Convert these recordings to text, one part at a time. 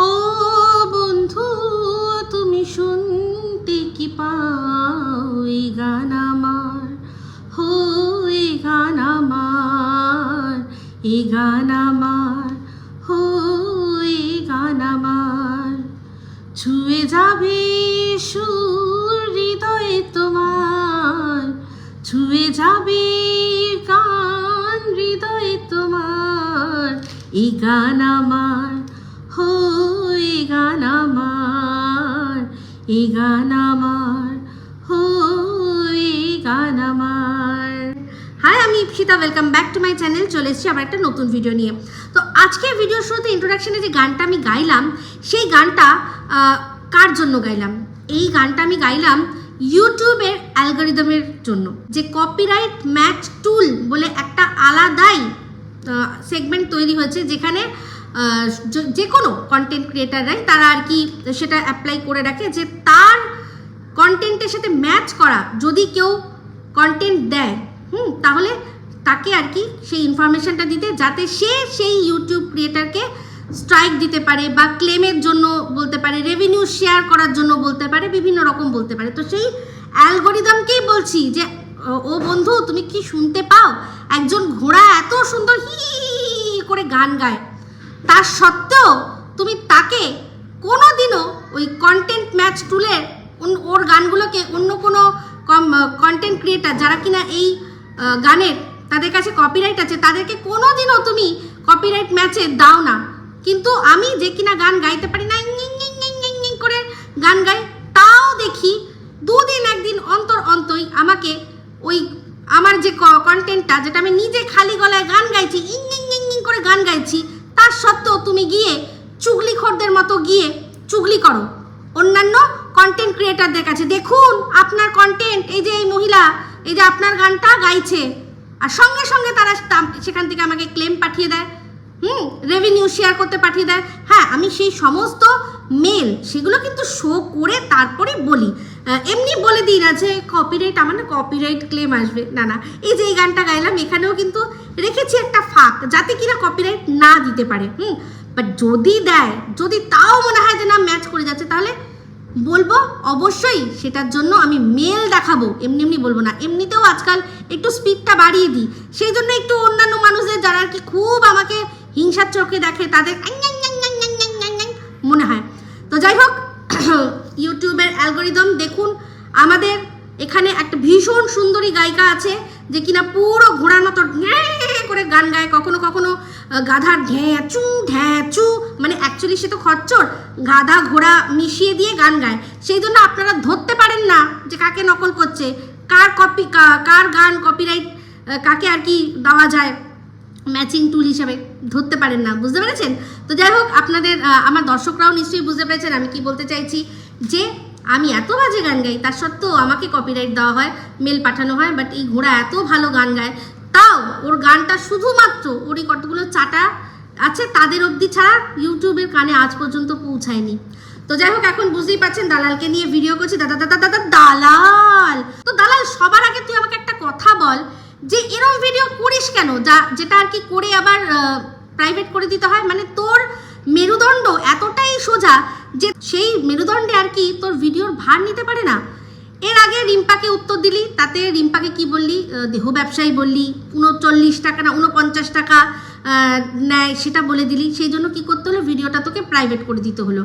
ও বন্ধু তুমি শুনতে কি পাও এই গান আমার, হো এই গান আমার, এই গান আমার, হো এই গান আমার। ছুঁয়ে যাবে সুর হৃদয়ে তোমার, ছুঁয়ে যাবে গান হৃদয়ে তোমার, এই গান আমার, হো এই গান আমার, এই গান আমার, হো এই গান আমার। হাই, আমি Ipsita, welcome back to my channel. চলে এসেছি আবার একটা নতুন ভিডিও নিয়ে। তো আজকে ভিডিওর শুরুতে ইন্ট্রোডাকশনে যে গানটা আমি গাইলাম, সেই গানটা কার জন্য গাইলাম? এই গানটা আমি গাইলাম ইউটিউবের অ্যালগরিদমের জন্য। যে কপিরাইট ম্যাচ টুল বলে একটা আলাদাই সেগমেন্ট তৈরি হয়েছে, যেখানে যে কোনো কন্টেন্ট ক্রিয়েটাররাই তারা আর কি সেটা অ্যাপ্লাই করে রাখে যে তার কন্টেন্টের সাথে ম্যাচ করা যদি কেউ কন্টেন্ট দেয়, তাহলে তাকে আর কি সেই ইনফরমেশনটা দিতে, যাতে সে সেই ইউটিউব ক্রিয়েটারকে স্ট্রাইক দিতে পারে বা ক্লেমের জন্য বলতে পারে, রেভিনিউ শেয়ার করার জন্য বলতে পারে, বিভিন্ন রকম বলতে পারে। তো সেই অ্যালগরিদমকেই বলছি যে ও বন্ধু তুমি কি শুনতে পাও, একজন ঘোড়া এত সুন্দর হি করে গান গায়, তার সত্ত্বেও তুমি তাকে কোনোদিনও ওই কন্টেন্ট ম্যাচ টুলের ওর গানগুলোকে অন্য কোনো কন্টেন্ট ক্রিয়েটার যারা কিনা এই গানের তাদের কাছে কপিরাইট আছে, তাদেরকে কোনোদিনও তুমি কপিরাইট ম্যাচে দাও না। কিন্তু আমি যে কিনা গান গাইতে পারি না, করে গান গাই, তাও দেখি দুদিন একদিন অন্তর অন্তরই আমাকে ওই আমার যে কন্টেন্টটা, যেটা আমি নিজে খালি গলায় গান গাইছি, করে গান গাইছি, তার সত্ত্বেও তুমি গিয়ে চুগলিখোরদের মতো গিয়ে চুগলি করো অন্যান্য কন্টেন্ট ক্রিয়েটারদের কাছে। দেখুন আপনার কন্টেন্ট, এই যে এই মহিলা এই যে আপনার গানটা গাইছে, আর সঙ্গে সঙ্গে তারা সেখান থেকে আমাকে ক্লেম পাঠিয়ে দেয়, রেভিনিউ শেয়ার করতে পাঠিয়ে দেয়। হ্যাঁ, আমি সেই সমস্ত মেল সেগুলো কিন্তু শো করে তারপরে বলি, এমনি বলে দিই না যে কপিরাইট, আমার না কপিরাইট ক্লেম আসবে, না না। এই যে এই গানটা গাইলাম, এখানেও কিন্তু রেখেছি একটা ফাঁক, যাতে কিনা কপিরাইট না দিতে পারে। বাট যদি দেয়, যদি তাও মনে হয় যে না ম্যাচ করে যাচ্ছে, তাহলে বলবো অবশ্যই, সেটার জন্য আমি মেল দেখাবো, এমনি এমনি বলবো না। এমনিতেও আজকাল একটু স্পিডটা বাড়িয়ে দিই, সেই জন্য একটু অন্যান্য মানুষদের যারা আর কি খুব আমাকে হিংসার চোখে দেখে, তাদের মনে হয়। তো যাই হোক, ইউটিউবের অ্যালগরিদম দেখুন, আমাদের এখানে একটা ভীষণ সুন্দরী গায়িকা আছে যে কিনা পুরো ঘোড়ার মতো করে গান গায়, কখনো কখনো গাধার ঢ্যাঁচু, মানে অ্যাকচুয়ালি সে তো খচ্চর, গাধা ঘোড়া মিশিয়ে দিয়ে গান গায়। সেই জন্য আপনারা ধরতে পারেন না যে কাকে নকল করছে, কার গান কপিরাইট কাকে আর কি দেওয়া যায় ম্যাচিং টুল হিসাবে, ধরতে পারেন না, বুঝতে পেরেছেন? তো যাই হোক, আপনাদের আমার দর্শকরাও নিশ্চয়ই বুঝতে পেরেছেন আমি কি বলতে চাইছি, যে আমি এত বাজে গান গাই, তার সত্ত্বেও আমাকে কপিরাইট দেওয়া হয়, মেল পাঠানো হয়। বাট এই ঘোড়া এত ভালো গান গায়, তাও ওর গানটা শুধুমাত্র ওর এই কতগুলো চাটা আছে তাদের অবধি ছাড়া ইউটিউবের কানে আজ পর্যন্ত পৌঁছায়নি। তো যাই হোক, এখন বুঝতেই পারছেন দালালকে নিয়ে ভিডিও করছি। দালাল, তো দালাল, সবার আগে তুই আমাকে একটা কথা বল, যে এরকম ভিডিও করিস কেন, যেটা আর কি করে আবার প্রাইভেট করে দিতে হয়? মানে তোর মেরুদণ্ড এতটাই সোজা যে সেই মেরুদণ্ডে আর কি তোর ভিডিওর ভার নিতে পারে না। এর আগে রিম্পাকে উত্তর দিলি, তাতে রিম্পাকে কি বললি? দেহ ব্যবসায়ী বললি, 39 টাকা না 49 টাকা নেয় সেটা বলে দিলি। সেই জন্য কি করতে হলো, ভিডিওটা তোকে প্রাইভেট করে দিতে হলো।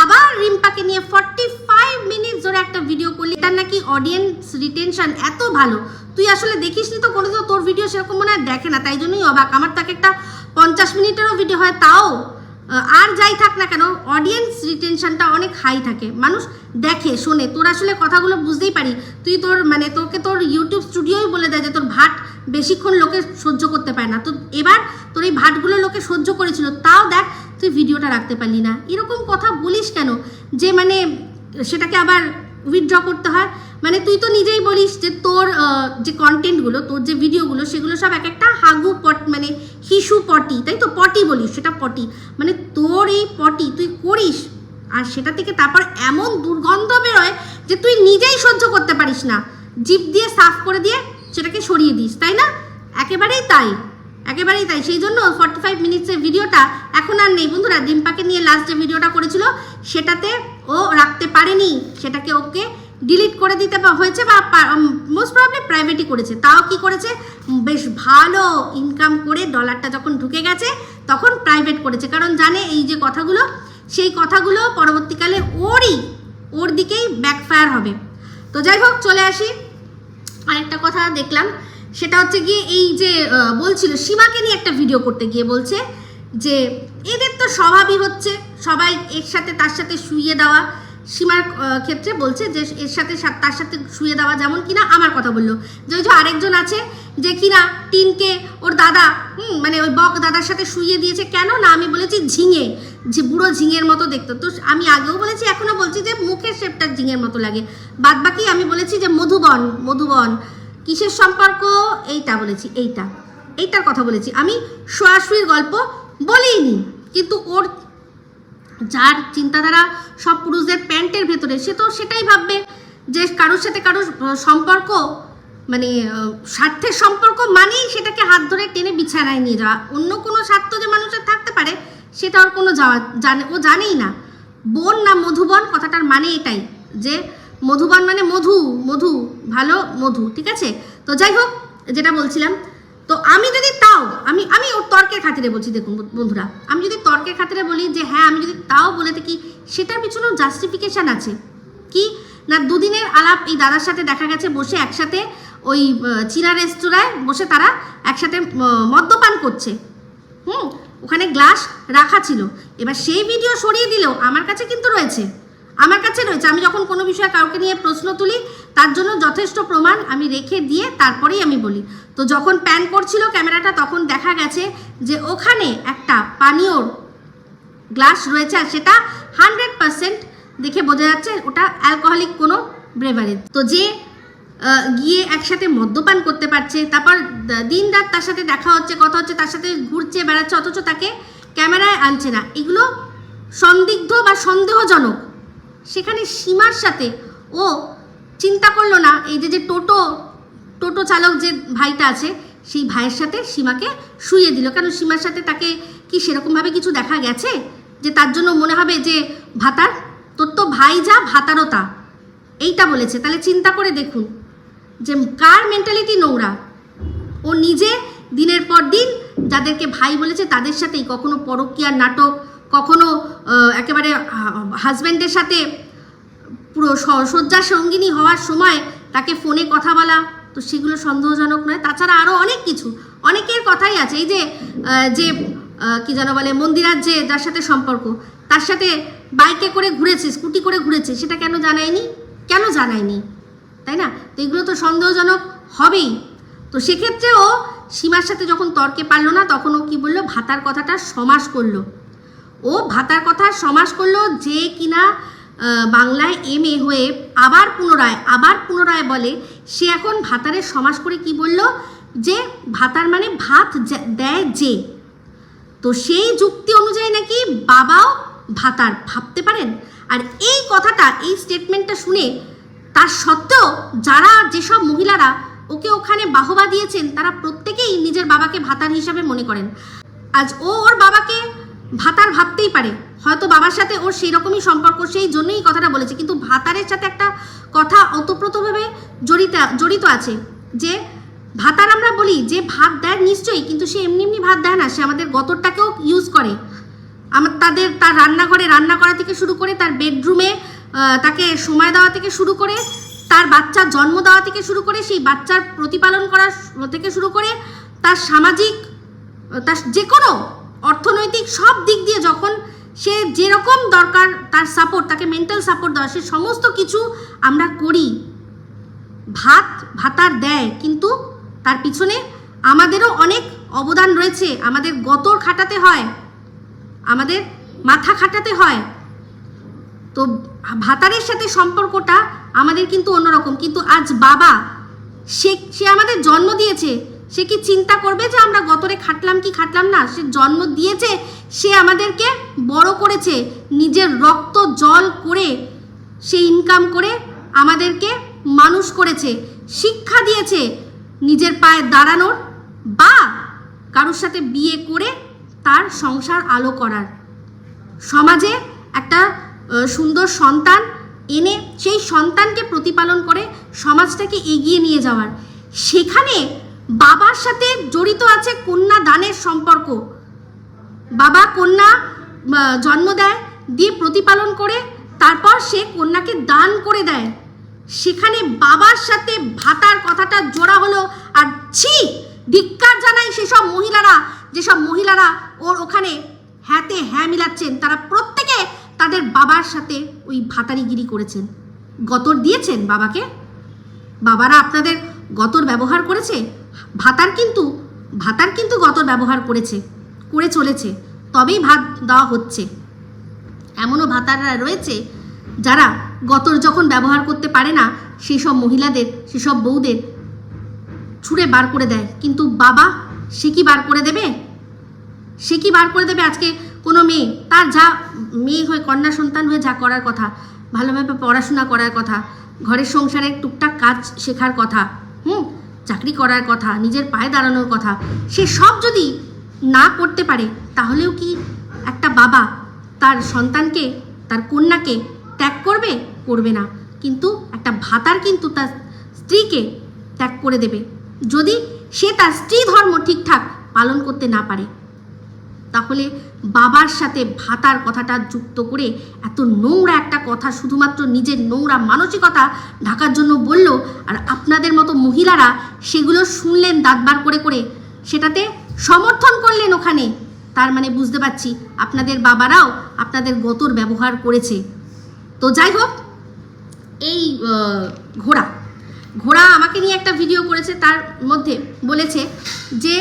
আবার রিম্পাকে নিয়ে 45 মিনিট ধরে একটা ভিডিও করলি, তার নাকি অডিয়েন্স রিটেনশন এত ভালো, তুই আসলে দেখিসনি তো কোনোদিন, তোর ভিডিও সেরকম মনে হয় দেখে না, তাই জন্যই অবাক। আমার তাকে একটা 50 মিনিটেরও ভিডিও হয়, তাও আর যাই থাক না কেন অডিয়েন্স রিটেনশনটা অনেক হাই থাকে, মানুষ দেখে শোনে। তোর আসলে কথাগুলো বুঝতেই পারি, তুই তোর মানে তোকে তোর ইউটিউব স্টুডিওই বলে দেয় যে তোর ভাট বেশিক্ষণ লোকে সহ্য করতে পারে না। তো এবার তোর এই ভাটগুলো লোকে সহ্য করেছিল, তাও দেখ তুই ভিডিওটা রাখতে পারলি না। এরকম কথা বলিস কেন যে মানে সেটাকে আবার উইথড্র করতে হয়? মানে তুই তো নিজেই বলিস যে তোর যে কন্টেন্টগুলো, তোর যে ভিডিওগুলো, সেগুলো সব এক একটা হাগু মানে হিসু পটি, তাই তো? পটি বলিস, সেটা পটি, মানে তোর এই পটি তুই করিস, আর সেটা থেকে তারপর এমন দুর্গন্ধ বেরোয় যে তুই নিজেই সহ্য করতে পারিস না, জিভ দিয়ে সাফ করে দিয়ে সেটাকে সরিয়ে দিস, তাই না? একেবারেই তাই। একেবারেই তাই। সেই জন্য 45 মিনিটসের ভিডিওটা এখন আর নেই বন্ধুরা। ডিম্পাকে নিয়ে লাস্ট যে ভিডিওটা করেছিল সেটাতে ও রাখতে পারেনি, সেটাকে ওকে ডিলিট করে দিতে হয়েছে, বা মোস্ট প্রবলি প্রাইভেটই করেছে। তাও কি করেছে, বেশ ভালো ইনকাম করে ডলারটা যখন ঢুকে গেছে তখন প্রাইভেট করেছে, কারণ জানে এই যে কথাগুলো, সেই কথাগুলো পরবর্তীকালে ওর দিকেই ব্যাকফায়ার হবে। তো যাই হোক, চলে আসি আরেকটা কথা দেখলাম, সেটা হচ্ছে গিয়ে এই যে বলছিল সীমাকে নিয়ে একটা ভিডিও করতে গিয়ে বলছে যে এদের তো স্বভাবই হচ্ছে সবাই এর সাথে তার সাথে শুইয়ে দেওয়া। সীমার ক্ষেত্রে বলছে যে এর সাথে তার সাথে শুয়ে দেওয়া, যেমন কিনা আমার কথা বললো যে ওই যে আরেকজন আছে যে কিনা টিনকে ওর দাদা মানে ওই বক দাদার সাথে শুইয়ে দিয়েছে। কেন না, আমি বলেছি ঝিঙে, যে বুড়ো ঝিঙের মতো দেখতো। তো আমি আগেও বলেছি, এখনও বলছি যে মুখের শেপটা ঝিঙের মতো লাগে। বাদ বাকি আমি বলেছি যে মধুবন কিসের সম্পর্ক, এইটা বলেছি, এইটার কথা বলেছি। আমি শোয়াশুয়ির গল্প বলিনি, কিন্তু ওর যার চিন্তাধারা সব পুরুষদের প্যান্টের ভেতরে, সে তো সেটাই ভাববে যে কারোর সাথে কারোর সম্পর্ক মানে স্বার্থের সম্পর্ক মানেই সেটাকে হাত ধরে টেনে বিছানায় নিয়ে যাওয়া। অন্য কোনো স্বার্থ যে মানুষের থাকতে পারে সেটা ওর কোনো ও জানেই না। বন না মধুবন কথাটার মানে এটাই, যে মধুবন মানে মধু ভালো মধু, ঠিক আছে। তো যাই হোক, যেটা বলছিলাম, তো আমি যদি তাও আমি ওর তর্কের খাতিরে বলছি, দেখুন বন্ধুরা, আমি যদি তর্কের খাতিরে বলি যে হ্যাঁ, আমি যদি তাও বলে থাকি, সেটার পিছনেও জাস্টিফিকেশান আছে। কি না, দুদিনের আলাপ এই দাদার সাথে দেখা গেছে বসে একসাথে ওই চীনা রেস্তোরাঁয় বসে তারা একসাথে মদ্যপান করছে, ওখানে গ্লাস রাখা ছিল। এবার সেই ভিডিও সরিয়ে দিলেও আমার কাছে কিন্তু রয়েছে, আমি যখন কোনো বিষয়ে কাউকে নিয়ে প্রশ্ন তুলি তার জন্য যথেষ্ট প্রমাণ আমি রেখে দিয়ে তারপরেই আমি বলি। তো যখন প্যান করছিল ক্যামেরাটা, তখন দেখা গেছে যে ওখানে একটা পানীয়র গ্লাস রয়েছে, আর সেটা 100% দেখে বোঝা যাচ্ছে ওটা অ্যালকোহলিক কোনো ব্রেভারেজ। তো যে গিয়ে একসাথে মদ্যপান করতে পারছে, তারপর দিন রাত তার সাথে দেখা হচ্ছে, কথা হচ্ছে, তার সাথে ঘুরছে বেড়াচ্ছে, অথচ তাকে ক্যামেরায় আনছে না, এগুলো সন্দিগ্ধ বা সন্দেহজনক। সেখানে সীমার সাথে ও চিন্তা করলো না, এই যে টোটো চালক যে ভাইটা আছে, সেই ভাইয়ের সাথে সীমাকে শুইয়ে দিল। কেন, সীমার সাথে তাকে কি সেরকমভাবে কিছু দেখা গেছে যে তার জন্য মনে হবে যে ভাতার, তোর তো ভাই যা ভাতারও তা, এইটা বলেছে? তাহলে চিন্তা করে দেখুন যে কার মেন্টালিটি নোংরা। ও নিজে দিনের পর দিন যাদেরকে ভাই বলেছে তাদের সাথেই কখনো পরকীয়ার নাটক, কখনো একেবারে হাজব্যান্ডের সাথে পুরো শয্যা সঙ্গিনী হওয়ার সময় তাকে ফোনে কথা বলা, তো সেগুলো সন্দেহজনক নয়? তাছাড়া আরও অনেক কিছু, অনেকের কথাই আছে। এই যে কি যেন বলে, মন্দিরার যে যার সাথে সম্পর্ক, তার সাথে বাইকে করে ঘুরেছে, স্কুটি করে ঘুরেছে, সেটা কেন জানায়নি, তাই না? তো এগুলো তো সন্দেহজনক হবেই। তো সেক্ষেত্রেও সীমার সাথে যখন তর্কে পারলো না, তখন ও কী বললো, ভাতার কথাটা সমাস করলো। যে কিনা বাংলায় MA হয়ে আবার পুনরায় বলে, সে এখন ভাতারের সমাস করে কি বলল, যে ভাতার মানে ভাত দেয় যে। তো সেই যুক্তি অনুযায়ী নাকি বাবাও ভাতার, ভাবতে পারেন? আর এই কথাটা, এই স্টেটমেন্টটা শুনে তার সত্ত্বেও যেসব মহিলারা ওকে ওখানে বাহবা দিয়েছেন, তারা প্রত্যেকেই নিজের বাবাকে ভাতার হিসাবে মনে করেন। আজ ওর বাবাকে ভাতার ভাবতেই পারে, হয়তো বাবার সাথে ওর সেই রকমই সম্পর্ক, সেই জন্যই কথাটা বলেছে। কিন্তু ভাতারের সাথে একটা কথা ওতপ্রোতভাবে জড়িত আছে, যে ভাতার আমরা বলি যে ভাত দেয় নিশ্চয়ই, কিন্তু সে এমনি ভাত দেয় না, সে আমাদের গতরটাকেও ইউজ করে। তার রান্নাঘরে রান্না করা থেকে শুরু করে, তার বেডরুমে তাকে সময় দেওয়া থেকে শুরু করে, তার বাচ্চার জন্ম দেওয়া থেকে শুরু করে, সেই বাচ্চার প্রতিপালন করা থেকে শুরু করে, তার সামাজিক, তার যে কোনো অর্থনৈতিক সব দিক দিয়ে যখন সে যেরকম দরকার তার সাপোর্ট, তাকে মেন্টাল সাপোর্ট দেওয়া, সে সমস্ত কিছু আমরা করি। ভাতার দেয়, কিন্তু তার পিছনে আমাদেরও অনেক অবদান রয়েছে। আমাদের গতর খাটাতে হয়, আমাদের মাথা খাটাতে হয়। তো ভাতারের সাথে সম্পর্কটা আমাদের কিন্তু অন্যরকম। কিন্তু আজ বাবা, সে আমাদের জন্ম দিয়েছে, সে কি চিন্তা করবে যে আমরা গতরে খাটলাম কি খাটলাম না? সে জন্ম দিয়েছে, সে আমাদেরকে বড় করেছে, নিজের রক্ত জল করে সে ইনকাম করে আমাদেরকে মানুষ করেছে, শিক্ষা দিয়েছে নিজের পায়ে দাঁড়ানোর, বা কারোর সাথে বিয়ে করে তার সংসার আলো করার, সমাজে একটা সুন্দর সন্তান এনে সেই সন্তানকে প্রতিপালন করে সমাজটাকে এগিয়ে নিয়ে যাওয়ার। সেখানে বাবার সাথে জড়িত আছে কন্যা দানের সম্পর্ক। বাবা কন্যা জন্ম দেয়, দিয়ে প্রতিপালন করে তারপর সে কন্যাকে দান করে দেয়। সেখানে বাবার সাথে ভাতার কথাটা জোড়া হলো। আর ছি, ধিক্কার জানাই সেসব মহিলারা, যেসব মহিলারা ওর ওখানে হ্যাঁতে হ্যাঁ মিলাচ্ছেন, তারা প্রত্যেকে তাদের বাবার সাথে ওই ভাতারিগিরি করেছেন, গতর দিয়েছেন বাবাকে। বাবারা আপনাদের গতর ব্যবহার করেছে, ভাতার কিন্তু গতর ব্যবহার করে চলেছে, তবেই ভাত দেওয়া হচ্ছে। এমনও ভাতাররা রয়েছে যারা গতর যখন ব্যবহার করতে পারে না, সেই সব মহিলাদের, সেসব বউদের ছুঁড়ে বার করে দেয়। কিন্তু বাবা সে কি বার করে দেবে? আজকে কোনো মেয়ে, তার যা মেয়ে হয়ে, কন্যা সন্তান হয়ে যা করার কথা, ভালোভাবে পড়াশোনা করার কথা, ঘরের সংসারের টুকটাক কাজ শেখার কথা, চাকরি করার কথা, নিজের পায়ে দাঁড়ানোর কথা, সে সব যদি না করতে পারে, তাহলেও কি একটা বাবা তার সন্তানকে, তার কন্যাকে ত্যাগ করবে না। কিন্তু একটা ভাতার কিন্তু তার স্ত্রীকে ত্যাগ করে দেবে যদি সে তার স্ত্রী ধর্ম ঠিকঠাক পালন করতে না পারে। তাহলে বাবার সাথে ভাতার কথাটা যুক্ত করে এত নোংরা একটা কথা শুধুমাত্র নিজের নোংরা মানসিকতা ঢাকার জন্য বলল। আর আপনাদের মতো মহিলারা সেগুলো শুনলেন দাঁত বার করে, সেটাতে সমর্থন করলেন ওখানে। তার মানে বুঝতে পারছি আপনাদের বাবারাও আপনাদের গতর ব্যবহার করেছে। তো যাই হোক, এই ঘোড়া আমাকে নিয়ে একটা ভিডিও করেছে, তার মধ্যে বলেছে যে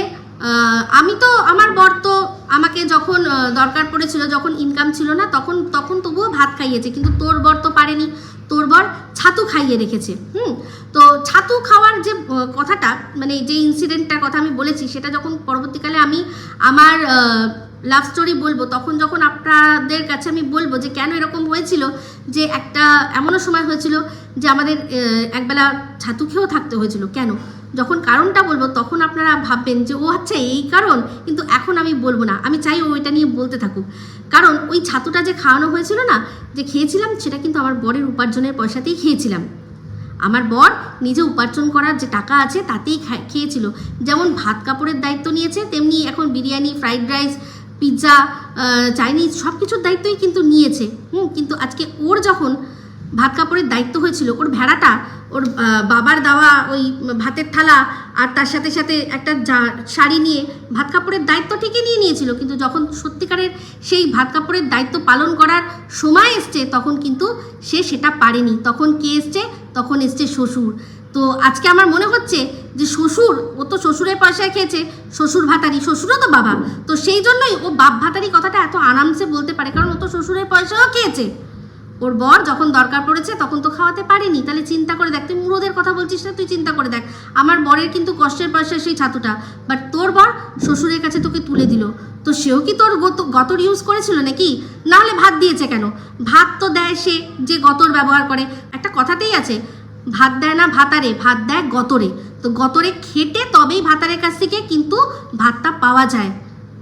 আমি তো, আমার বর তো আমাকে যখন দরকার পড়েছিল, যখন ইনকাম ছিল না, তখন তবুও ভাত খাইয়েছে, কিন্তু তোর বর তো পারেনি, তোর বর ছাতু খাইয়ে রেখেছে। তো ছাতু খাওয়ার যে কথাটা, মানে যে ইনসিডেন্টটার কথা আমি বলেছি, সেটা যখন পরবর্তীকালে আমি আমার লাভ স্টোরি বলবো, তখন যখন আপনাদের কাছে আমি বলবো যে কেন এরকম হয়েছিল, যে একটা এমনও সময় হয়েছিল যে আমাদের একবেলা ছাতু খেয়েও থাকতে হয়েছিল। কেন, যখন কারণটা বলবো তখন আপনারা ভাববেন যে ও আচ্ছা এই কারণ, কিন্তু এখন আমি বলবো না, আমি চাই ও এটা নিয়ে বলতে থাকুক। কারণ ওই ছাতুটা যে খাওয়ানো হয়েছিল না, যে খেয়েছিলাম, সেটা কিন্তু আমার বরের উপার্জনের পয়সাতেই খেয়েছিলাম। আমার বর নিজে উপার্জন করার যে টাকা আছে তাতেই খেয়েছিল। যেমন ভাত কাপড়ের দায়িত্ব নিয়েছে, তেমনি এখন biryani, fried rice, pizza, Chinese সব কিছুর দায়িত্বই কিন্তু নিয়েছে। কিন্তু আজকে ওর যখন ভাত কাপড়ের দায়িত্ব হয়েছিল, ওর ভেড়াটা, ওর বাবার দেওয়া ওই ভাতের থালা আর তার সাথে সাথে একটা শাড়ি নিয়ে ভাত কাপড়ের দায়িত্ব ঠিকই নিয়েছিল, কিন্তু যখন সত্যিকারের সেই ভাত কাপড়ের দায়িত্ব পালন করার সময় এসছে, তখন কিন্তু সে সেটা পারেনি। তখন কে এসছে? তখন এসছে শ্বশুর। তো আজকে আমার মনে হচ্ছে যে শ্বশুর, ও তো শ্বশুরের পয়সায় খেয়েছে, শ্বশুর ভাতারি, শ্বশুরও তো বাবা, তো সেই জন্যই ও বাপ ভাতারি কথাটা এত আরামসে বলতে পারে, কারণ ও তো শ্বশুরের পয়সাও খেয়েছে। ওর বর যখন দরকার পড়েছে তখন তো খাওয়াতে পারেনি। তাহলে চিন্তা করে দেখ, তুই মুরোদের কথা বলছিস না, তুই চিন্তা করে দেখ, আমার বরের কিন্তু কষ্টের পয়সায় সেই ছাতুটা, বাট তোর বর শ্বশুরের কাছে তোকে তুলে দিল, তো সেও কি তোর গতর ইউজ করেছিল নাকি? না হলে ভাত দিয়েছে কেন? ভাত তো দেয় সে যে গতর ব্যবহার করে। একটা কথাতেই আছে, ভাত দেয় না ভাতারে, ভাত দেয় গতরে। তো গতরে খেটে তবেই ভাতারের কাছ থেকে কিন্তু ভাতটা পাওয়া যায়।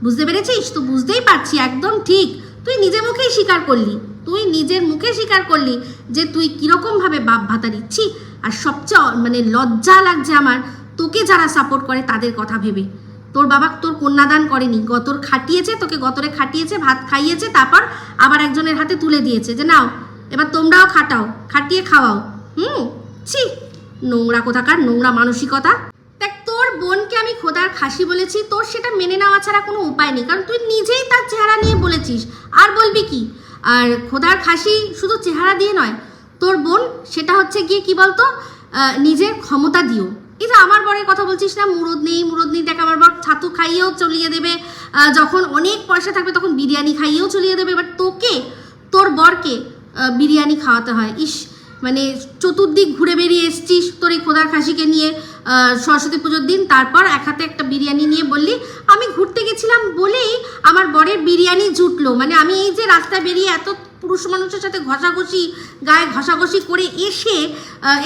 বুঝতে পেরেছিস? তো বুঝতেই পারছি, একদম ঠিক, তুই নিজের মুখেই স্বীকার করলি যে তুই কীরকমভাবে বাপ ভাতা দিচ্ছি। আর সবচেয়ে লজ্জা লাগছে আমার, তোকে যারা সাপোর্ট করে তাদের কথা ভেবে। তোর বাবা তোর কন্যাদান করেনি, গতর খাটিয়েছে, তোকে গতরে খাটিয়েছে, ভাত খাইয়েছে, তারপর আবার একজনের হাতে তুলে দিয়েছে যে নাও এবার তোমরাও খাটিয়ে খাওয়াও। ছি, নোংরা কোথাকার, নোংরা মানসিকতা। দেখ, তোর বোনকে আমি খোদার খাসি বলেছি, তোর সেটা মেনে নেওয়া ছাড়া কোনো উপায় নেই, কারণ তুই নিজেই তার চেহারা নিয়ে বলেছিস, আর বলবি কি? আর খোদার খাসি শুধু চেহারা দিয়ে নয়, তোর বোন সেটা হচ্ছে গিয়ে কি বলতো, নিজের ক্ষমতা দিও। এই যে আমার বরের কথা বলছিস না, মুরদ নেই, দেখ আমার বর ছাতু খাইয়েও চলিয়ে দেবে, যখন অনেক পয়সা থাকবে তখন বিরিয়ানি খাইয়েও চলিয়ে দেবে, এবার তোর বরকে বিরিয়ানি খাওয়াতে হয়। ইস, চতুর্দিক ঘুরে বেরিয়ে এসছিস তোর এই খোদার খাসিকে নিয়ে সরস্বতী পুজোর দিন, তারপর এক হাতে একটা বিরিয়ানি নিয়ে বললি আমি ঘুরতে গেছিলাম বলেই আমার বরের বিরিয়ানি জুটলো। আমি এই যে রাস্তায় বেরিয়ে এত পুরুষ মানুষের সাথে গায়ে ঘষাঘষি করে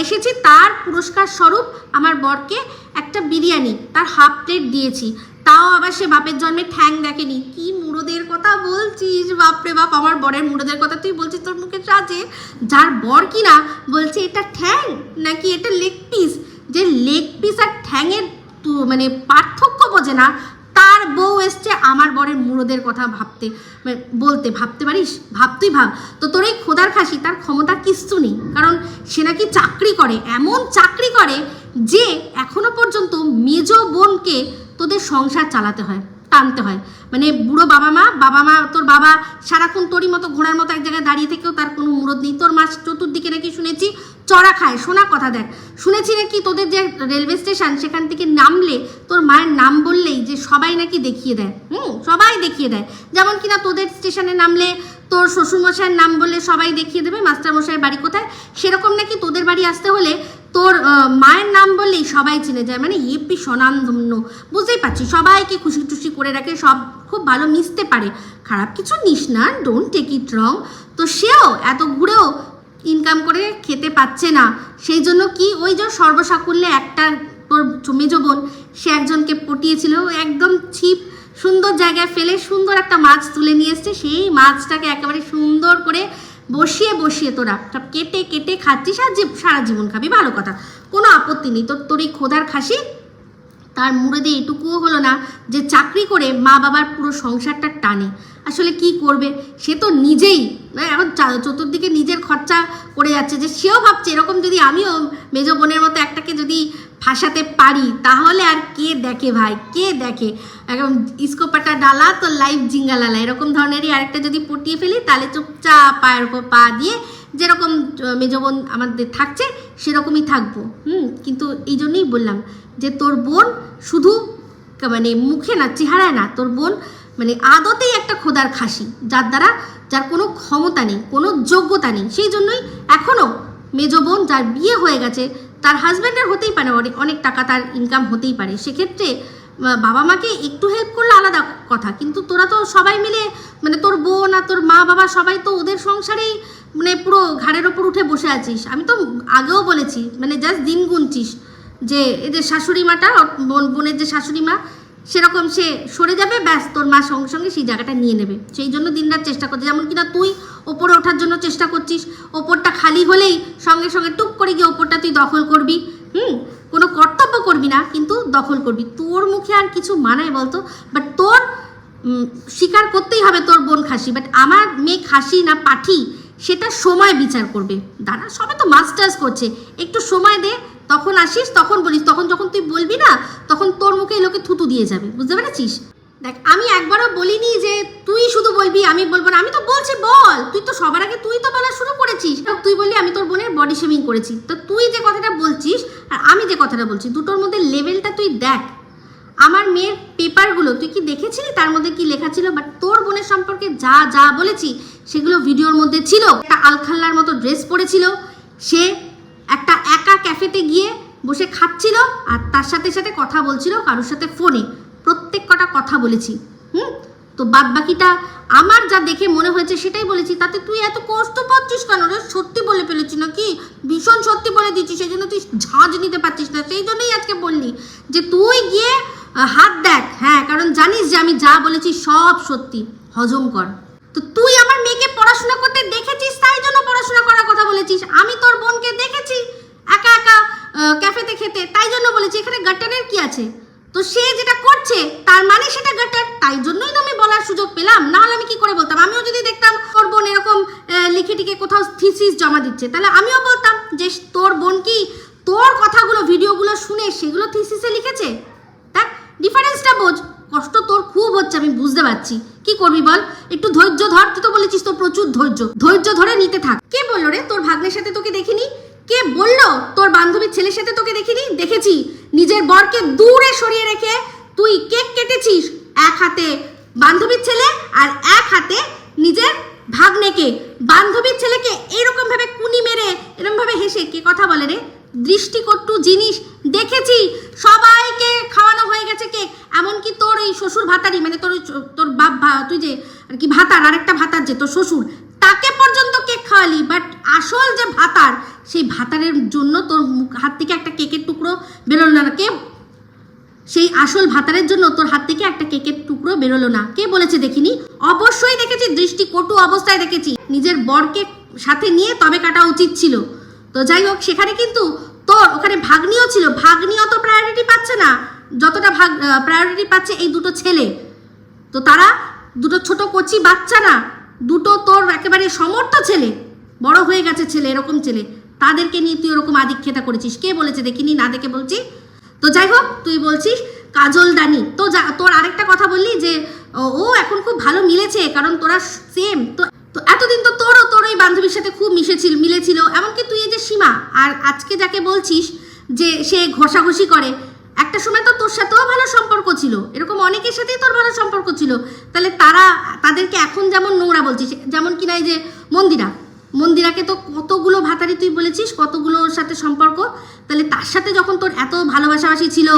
এসেছি, তার পুরস্কার স্বরূপ আমার বরকে একটা বিরিয়ানি, তার হাফ প্লেট দিয়েছি, তাও তাও আবার সে বাপের জন্মে ঠ্যাং দেখেনি। কি মুরদের কথা বলছিস, বাপরে বাপ, আমার বরের মুরদের কথা তুই বলছিস তোর মুখে সাজে, যার বর কিনা বলছে এটা ঠ্যাং নাকি এটা লেগ পিস। যে লেগ পিস আর ঠ্যাংয়ের মানে পার্থক্য বোঝে না, তার বউ এসছে আমার বরের মুরদের কথা ভাবতে পারিস? তুই ভাব তো, তোর এই খোদার খাসি তার ক্ষমতা কিচ্ছু নেই, কারণ সে নাকি চাকরি করে, এমন চাকরি করে যে এখনো পর্যন্ত মেজ বোনকে তোদের সংসার চালাতে হয়, টানতে হয়। মানে বুড়ো বাবা মা, তোর বাবা সারাক্ষণ তোরই মতো ঘোড়ার মতো এক জায়গায় দাঁড়িয়ে থেকেও তার কোনো মুরদ নেই। তোর মা চতুর্দিকে নাকি শুনেছি চড়া খায়, শোনা কথা দেখ, শুনেছি নাকি তোদের যে রেলওয়ে স্টেশন সেখান থেকে নামলে তোর মায়ের নাম বললেই যে সবাই নাকি দেখিয়ে দেয়, সবাই দেখিয়ে দেয়। যেমন কিনা তোদের স্টেশনে নামলে তোর শ্বশুরমশাইয়ের নাম বললে সবাই দেখিয়ে দেবে মাস্টারমশাইয়ের বাড়ি কোথায়, সেরকম নাকি তোদের বাড়ি আসতে হলে তোর মায়ের নাম বললেই সবাই চিনে যায়। মানে হেপি স্বনামধন্য, বুঝতেই পারছি, সবাইকে খুশি টুসি করে রাখে, সব খুব ভালো মিশতে পারে, খারাপ কিছু নিস না, ডোন্ট টেক ইট রং। তো সেও এত ঘুরেও ইনকাম করে খেতে পাচ্ছে না, সেই জন্য কি ওই যে সর্বসাকুল্যে একটা তোর মেজ বোন সে একজনকে পটিয়েছিল, একদম চিপ সুন্দর জায়গায় ফেলে সুন্দর একটা মাছ তুলে নিয়ে এসছে, সেই মাছটাকে একেবারে সুন্দর করে বসিয়ে তোরা সব কেটে খাচ্ছিস আর সারা জীবন খাবি, ভালো কথা, কোনো আপত্তি নেই। তোর এই খোদার খাসি তার মুড়ে এটুকুও হলো না যে চাকরি করে মা বাবার পুরো সংসারটা টানে। আসলে কি করবে, সে তো নিজেই এখন চতুর্দিকে নিজের খরচা করে যাচ্ছে, যে সেও ভাবছে এরকম যদি আমিও মেজ বোনের মতো একটাকে যদি ফাঁসাতে পারি তাহলে আর কে দেখে ভাই, কে দেখে, একদম ইস্কোপাটা ডালা তো লাইফ জিঙ্গালালা, এরকম ধরনেরই আরেকটা যদি পটিয়ে ফেলি তাহলে চুপচাপ পায়ের উপর পা দিয়ে যেরকম মেজ বোন আমাদের থাকছে সেরকমই থাকবো। কিন্তু এই জন্যই বললাম যে তোর বোন শুধু মানে মুখে না, চেহারায় না, তোর বোন মানে আদতেই একটা খোদার খাসি, যার কোনো ক্ষমতা নেই, কোনো যোগ্যতা নেই। সেই জন্যই এখনও মেজ বোন যার বিয়ে হয়ে গেছে তার হাজব্যান্ডের হতেই পারে, অনেক টাকা তার ইনকাম হতেই পারে, সেক্ষেত্রে বাবা মাকে একটু হেল্প করলে আলাদা কথা, কিন্তু তোরা তো সবাই মিলে মানে তোর বোন আর তোর মা বাবা সবাই তো ওদের সংসারেই মানে পুরো ঘাড়ের ওপর উঠে বসে আছিস। আমি তো আগেও বলেছি, মানে জাস্ট দিন গুনছিস যে এদের শাশুড়ি মাটা, বোনের যে শাশুড়ি মা সেরকম সে সরে যাবে, ব্যাস তোর মা সঙ্গে সঙ্গে সেই জায়গাটা নিয়ে নেবে, সেই জন্য দিনরাত চেষ্টা করছিস। যেমন কিনা তুই ওপরে ওঠার জন্য চেষ্টা করছিস, ওপরটা খালি হলেই সঙ্গে সঙ্গে টুক করে গিয়ে ওপরটা তুই দখল করবি, কোনো কর্তব্য করবি না কিন্তু দখল করবি। তোর মুখে আর কিছু মানায় বলতো? বাট তোর স্বীকার করতেই হবে তোর বোন খাসি, বাট আমার মেয়ে খাসি না পাঠি সেটা সময় বিচার করবে। দাঁড়া, সবাই তো মাস্টার্স করছে, একটু সময় দে, তখন আসিস, তখন বলিস, তখন যখন তুই বলবি না তখন তোর মুখে লোকে থুতু দিয়ে যাবে, বুঝতে পেরেছিস? দেখ, আমি একবারও বলিনি যে তুই শুধু বলবি আমি বলবো না, আমি তো বলছি বল, তুই তো সবার আগে তুই তো বলা শুরু করেছিস। তুই বললি আমি তোর বোনের বডি শেভিং করেছি, তো তুই যে কথাটা বলছিস আর আমি যে কথাটা বলছি দুটোর মধ্যে লেভেলটা তুই দেখ। আমার মেয়ের পেপারগুলো তুই কি দেখেছিলি, তার মধ্যে কি লেখা ছিল? বাট তোর বোনের সম্পর্কে যা বলেছি সেগুলো ভিডিওর মধ্যে ছিল। একটা আলখাল্লার মতো ড্রেস পরেছিল, সে একটা একা ক্যাফেতে গিয়ে বসে খাচ্ছিল আর তার সাথে সাথে কথা বলছিল কারোর সাথে ফোনে, প্রত্যেক কটা কথা বলেছি। তো বাদ বাকিটা আমার যা দেখে মনে হয়েছে সেটাই বলেছি। তাতে তুই এত কষ্ট পাচ্ছিস কেন রে? সত্যি বলে ফেলেছি নাকি? ভীষণ সত্যি বলে দিচ্ছিস, সেই জন্য তুই ঝাঁজ নিতে পারছিস না, সেই জন্যই আজকে বললি যে তুই গিয়ে হাত দেখ। হ্যাঁ, কারণ জানিস যে আমি যা বলেছি সব সত্যি, হজম কর। তো তুই আমার মেয়েকে পড়াশোনা করতে দেখেছিস, তাই জন্য পড়াশোনা করার কথা বলেছিস। আমি তোর বোনকে দেখেছি একা একা ক্যাফেতে খেতে, তাই জন্য বলেছি। এখানে গাটারের কি আছে? তো সে যেটা করছে তার মানে সেটা গাটার, তাই জন্যই না আমি বলার সুযোগ পেলাম, না হলে আমি কি করে বলতাম? আমিও যদি দেখতাম তোর বোন এরকম লিখে টিকে কোথাও থিসিস জমা দিচ্ছে, তাহলে আমিও বলতাম যে তোর বোন কি তোর কথাগুলো ভিডিওগুলো শুনে সেগুলো থিসিসে লিখেছে। দেখ, ডিফারেন্সটা বোঝ। কষ্ট তোর খুব হচ্ছে, আমি বুঝতে পারছি, কি করবি বল? একটু ধৈর্য ধর। তুই তো বলেছিস তো প্রচুর ধৈর্য ধরে নিতে থাক। কে বললো রে তোর ভাগ্নের সাথে তোকে দেখিনি? কে বললো তোর বান্ধবীর ছেলের সাথে তোকে দেখিনি? দেখেছি। নিজের বরকে দূরে সরিয়ে রেখে তুই কেক কেটেছিস, এক হাতে বান্ধবীর ছেলে আর এক হাতে নিজের ভাগ্নেকে। বান্ধবীর ছেলেকে এরকম ভাবে কুনি মেরে এরকম ভাবে হেসে কে কথা বলে রে? দৃষ্টিকটু জিনিস দেখেছি। সবাইকে খাওয়ানো হয়ে গেছে কেক, এমনকি তোর এই শ্বশুর ভাতারি, মানে তোর বাপ, তুই যে আর কি ভাতার, আরেকটা ভাতার যে তোর শ্বশুর, তাকে পর্যন্ত কেক খাওয়ালি। বাট আসল যে ভাতার, সেই ভাতারের জন্য তোর হাত থেকে একটা কেকের টুকরো বেরোল না। কে সেই আসল ভাতারের জন্য তোর হাত থেকে একটা কেকের টুকরো বেরোলো না। কে বলেছে দেখিনি? অবশ্যই দেখেছি, দৃষ্টি কটু অবস্থায় দেখেছি। নিজের বরকে সাথে নিয়ে তবে কাটা উচিত ছিল। তো যাই হোক, সেখানে কিন্তু তোর ওখানে ভাগ্নিও ছিল, ভাগ্নিও তো প্রায়োরিটি পাচ্ছে না যতটা প্রায়োরিটি পাচ্ছে এই দুটো ছেলে। তো তারা দুটো ছোট কচি বাচ্চা না, দুটো তোর একেবারে সমর্থ ছেলে, বড় হয়ে গেছে ছেলে, এরকম ছেলে, তাদেরকে নিয়ে তুই ওরকম আদিক্ষেতা করেছিস। কে বলেছে দেখিনি? না দেখে বলছি। তো যাই হোক, তুই বলছিস কাজল দানি, তো তোর আরেকটা কথা বললি যে ও এখন খুব ভালো মিলেছে কারণ তোরা সেম। তো এতদিন তো তোর ওই বান্ধবীর সাথে খুব মিলেছিল, এমনকি তুই এই যে সীমা, আর আজকে যাকে বলছিস যে সে ঘষাঘষি করে, একটা সময় তো তোর সাথেও ভালো সম্পর্ক ছিল, এরকম অনেকের সাথেই তোর ভালো সম্পর্ক ছিল। তাহলে তাদেরকে এখন যেমন নোংরা বলছিস, যেমন কিনা এই যে মন্দিরাকে তো কতগুলো ভাতারি তুই বলেছিস, কতগুলো ওর সাথে সম্পর্ক, তাহলে তার সাথে যখন তোর এত ভালোবাসাবাসি ছিল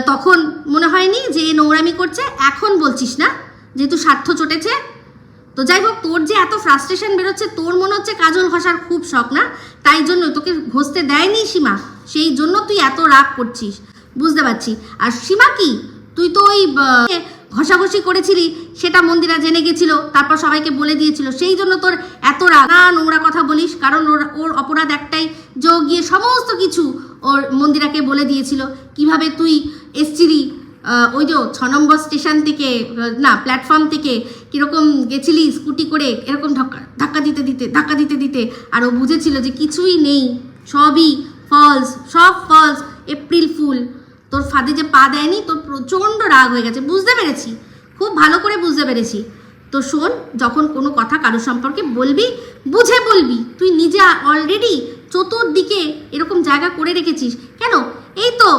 তখন মনে হয়নি যে নোংরামি করছে? এখন বলছিস না, যেহেতু স্বার্থ চটেছে। তো যাই হোক, তোর যে এত ফ্রাস্ট্রেশন বেরোচ্ছে, তোর মনে হচ্ছে কাজল ঘষার খুব শখ না, তাই জন্য তোকে ঘষতে দেয়নি সীমা, সেই জন্য তুই এত রাগ করছিস, বুঝতে পারছি। আর সীমা কি, তুই তো ওই ঘষাঘষি করেছিলি, সেটা মন্দিরা জেনে গেছিল, তারপর সবাইকে বলে দিয়েছিল, সেই জন্য তোর এত রাগ। না নোংরা কথা বলিস, কারণ ওর অপরাধ একটাই যে ও গিয়ে সমস্ত কিছু ওর মন্দিরাকে বলে দিয়েছিল, কিভাবে তুই এসছিলি ওই যে 6 নম্বর স্টেশন থেকে, না প্ল্যাটফর্ম থেকে কীরকম গেছিলি স্কুটি করে, এরকম ধাক্কা দিতে দিতে, আর ও বুঝেছিল যে কিছুই নেই, সবই ফলস, সব ফলস, এপ্রিল ফুল। তোর ফাঁদে যে পা দেয়নি, তোর প্রচণ্ড রাগ হয়ে গেছে, বুঝতে পেরেছি, খুব ভালো করে বুঝতে পেরেছি। তো শোন, যখন কোনো কথা কারোর সম্পর্কে বলবি, বুঝে বলবি। তুই নিজে অলরেডি চতুর্দিকে এরকম জায়গা করে রেখেছিস। কেন, এই তো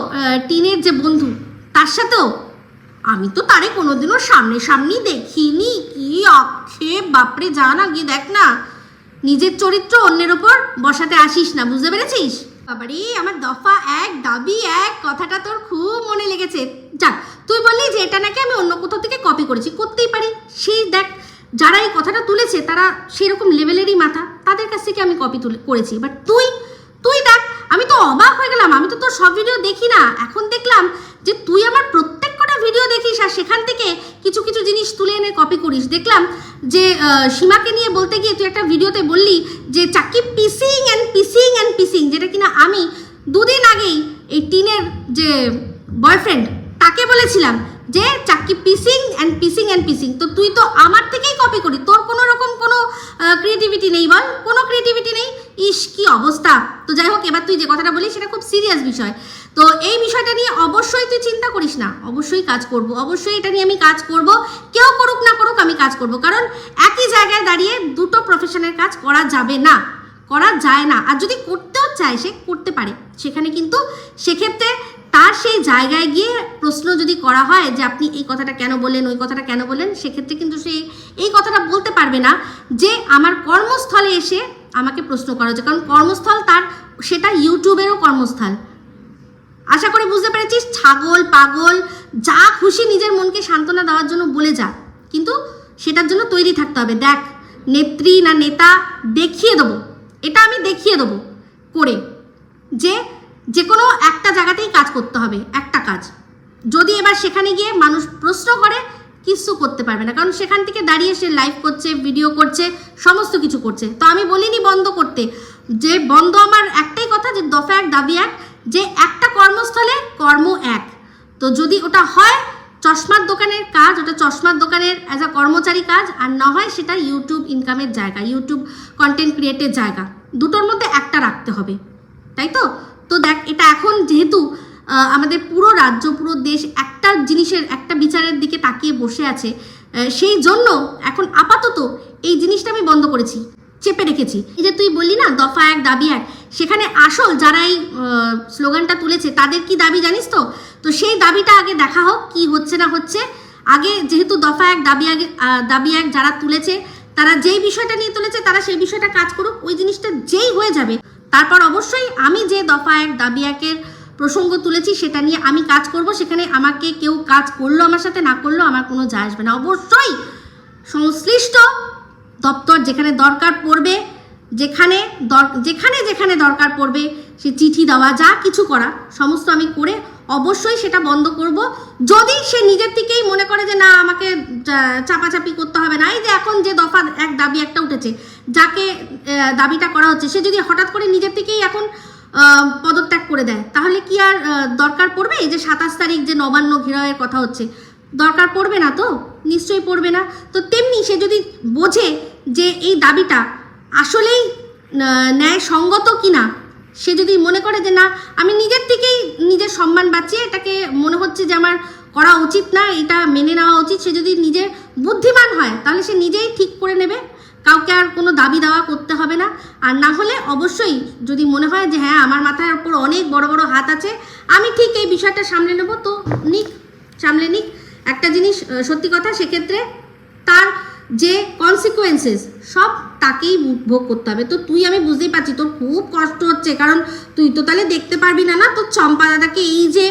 টিনের যে বন্ধু, তার সাথেও আমি তো তারে কোনোদিনও সামনাসামনি দেখিনি। কি আক্ষেপ, বাপরে, যা না গিয়ে দেখ না, নিজের চরিত্র অন্যের ওপর বসাতে আসিস না, বুঝতে পেরেছিস? বাবারে, আমার দফা 1 দাবি 1 কথাটা তোর খুব মনে লেগেছে। যাক, তুই বললি যে এটা নাকি আমি অন্য কোথাও থেকে কপি করেছি, করতেই পারি। সেই দেখ, যারা এই কথাটা তুলেছে তারা সেরকম লেভেলেরই মাথা, তাদের কাছ থেকে আমি কপি করেছি। বাট তুই দেখ, আমি তো অবাক হয়ে গেলাম, আমি তো তোর সব ভিডিও দেখি না, এখন দেখলাম যে তুই আমার প্রত্যেক কটা ভিডিও দেখিস আর সেখান থেকে কিছু কিছু জিনিস তুলে এনে কপি করিস। দেখলাম যে সীমাকে নিয়ে বলতে গিয়ে তুই একটা ভিডিওতে বললি যে চাকি পিসিং অ্যান্ড পিসিং, যেটা কিনা আমি 2 দিন আগেই এই টিনের যে বয়ফ্রেন্ড তাকে বলেছিলাম যে চাকি পিসিং অ্যান্ড পিসিং। তো তুই তো আমার থেকেই কপি করি, তোর কোনো রকম কোনো ক্রিয়েটিভিটি নেই, বল, কোনো ক্রিয়েটিভিটি নেই। ইস, কি অবস্থা। তো যাই হোক, এবার তুই যে কথাটা বলিস সেটা খুব সিরিয়াস বিষয়। তো এই বিষয়টা নিয়ে অবশ্যই তুই চিন্তা করিস না, অবশ্যই কাজ করব, অবশ্যই এটা নিয়ে আমি কাজ করব, কেউ করুক না করুক আমি কাজ করব। কারণ একই জায়গায় দাঁড়িয়ে দুটো প্রফেশনের কাজ করা যাবে না, করা যায় না। আর যদি করতেও চায় সে করতে পারে, সেখানে কিন্তু সেক্ষেত্রে তার সেই জায়গায় গিয়ে প্রশ্ন যদি করা হয় যে আপনি এই কথাটা কেন বললেন, ওই কথাটা কেন বললেন, সেক্ষেত্রে কিন্তু সে এই কথাটা বলতে পারবে না যে আমার কর্মস্থলে এসে আমাকে প্রশ্ন করা হচ্ছে, কারণ কর্মস্থল তার, সেটা ইউটিউবেরও কর্মস্থল। আশা করি বুঝতে পেরেছিস। ছাগল পাগল যা খুশি নিজের মনকে সান্ত্বনা দেওয়ার জন্য বলে যা, কিন্তু সেটার জন্য তৈরি থাকতে হবে। দেখ, নেত্রী না নেতা দেখিয়ে দেবো, এটা আমি দেখিয়ে দেবো করে, যে কোনো একটা জায়গাতেই কাজ করতে হবে, একটা কাজ। যদি এবার সেখানে গিয়ে মানুষ প্রশ্ন করে, কিছু করতে পারবে না, কারণ সেখান থেকে দাঁড়িয়ে সে লাইভ করছে, ভিডিও করছে, সমস্ত কিছু করছে। তো আমি বলিনি বন্ধ করতে, যে বন্ধ আমার একটাই কথা, যে দফা 1 দাবি 1, যে একটা কর্মস্থলে কর্ম 1। তো যদি ওটা হয় চশমার দোকানের কাজ, ওটা চশমার দোকানের অ্যাজ আ কর্মচারী কাজ, আর না হয় সেটা ইউটিউব ইনকামের জায়গা, ইউটিউব কন্টেন্ট ক্রিয়েটের জায়গা, দুটোর মধ্যে একটা রাখতে হবে, তাই তো? তো দেখ, এটা এখন যেহেতু আমাদের পুরো রাজ্য, পুরো দেশ একটা জিনিসের, একটা বিচারের দিকে তাকিয়ে বসে আছে, সেই জন্য এখন আপাতত এই জিনিসটা আমি বন্ধ করেছি, চেপে রেখেছি। এই যে তুই বললি না দফা 1 দাবি 1, সেখানে আসল যারা এই স্লোগানটা তুলেছে তাদের কি দাবি জানিস তো? তো সেই দাবিটা আগে দেখা হোক কি হচ্ছে না হচ্ছে। আগে যেহেতু দফা 1 দাবি 1 যারা তুলেছে, তারা যেই বিষয়টা নিয়ে তুলেছে তারা সেই বিষয়টা কাজ করুক, ওই জিনিসটা যেই হয়ে যাবে তারপর অবশ্যই আমি যে দফা 1 দাবি 1-এর প্রসঙ্গ তুলেছি সেটা নিয়ে আমি কাজ করব। সেখানে আমাকে কেউ কাজ করলো আমার সাথে, না করলো আমার কোনো যায় আসবে না। অবশ্যই সংশ্লিষ্ট দপ্তর যেখানে দরকার পড়বে, যেখানে দরকার পড়বে, সে চিঠি দেওয়া, যা কিছু করা সমস্ত আমি করে অবশ্যই সেটা বন্ধ করব। যদি সে নিজের থেকেই মনে করে যে না আমাকে চাপাচাপি করতে হবে না, এই যে এখন যে দফা এক দাবি একটা উঠেছে, যাকে দাবিটা করা হচ্ছে, সে যদি হঠাৎ করে নিজের থেকেই এখন পদত্যাগ করে দেয়, তাহলে কি আর দরকার পড়বে এই যে 27 তারিখ যে নবান্ন ঘেরাওয়ের কথা হচ্ছে? দরকার পড়বে না তো, নিশ্চয়ই পড়বে না। তো তেমনি সে যদি বোঝে যে এই দাবিটা আসলেই ন্যায়সঙ্গত কিনা, সে যদি মনে করে যে না আমি নিজের থেকেই নিজের সম্মান বাঁচিয়ে এটাকে মনে হচ্ছে যে আমার করা উচিত না, এটা মেনে নেওয়া উচিত, সে যদি নিজে বুদ্ধিমান হয় তাহলে সে নিজেই ঠিক করে নেবে, কাউকে আর কোনো দাবি দাওয়া করতে হবে না। আর না হলে অবশ্যই যদি মনে হয় যে হ্যাঁ আমার মাথার উপর অনেক বড় বড় হাত আছে, আমি ঠিক এই বিষয়টা সামলে নেব, তো নিক, সামলে নিক। একটা জিনিস সত্যি কথা, সেক্ষেত্রে তার যে কনসিকুয়েন্সেস সব তাকেই ভোগ করতে হবে। তো তুই, আমি বুঝতেই পারছি তোর খুব কষ্ট হচ্ছে, কারণ তুই তো তাহলে দেখতে পারবি না না তোর চম্পা দাদাকে এই যে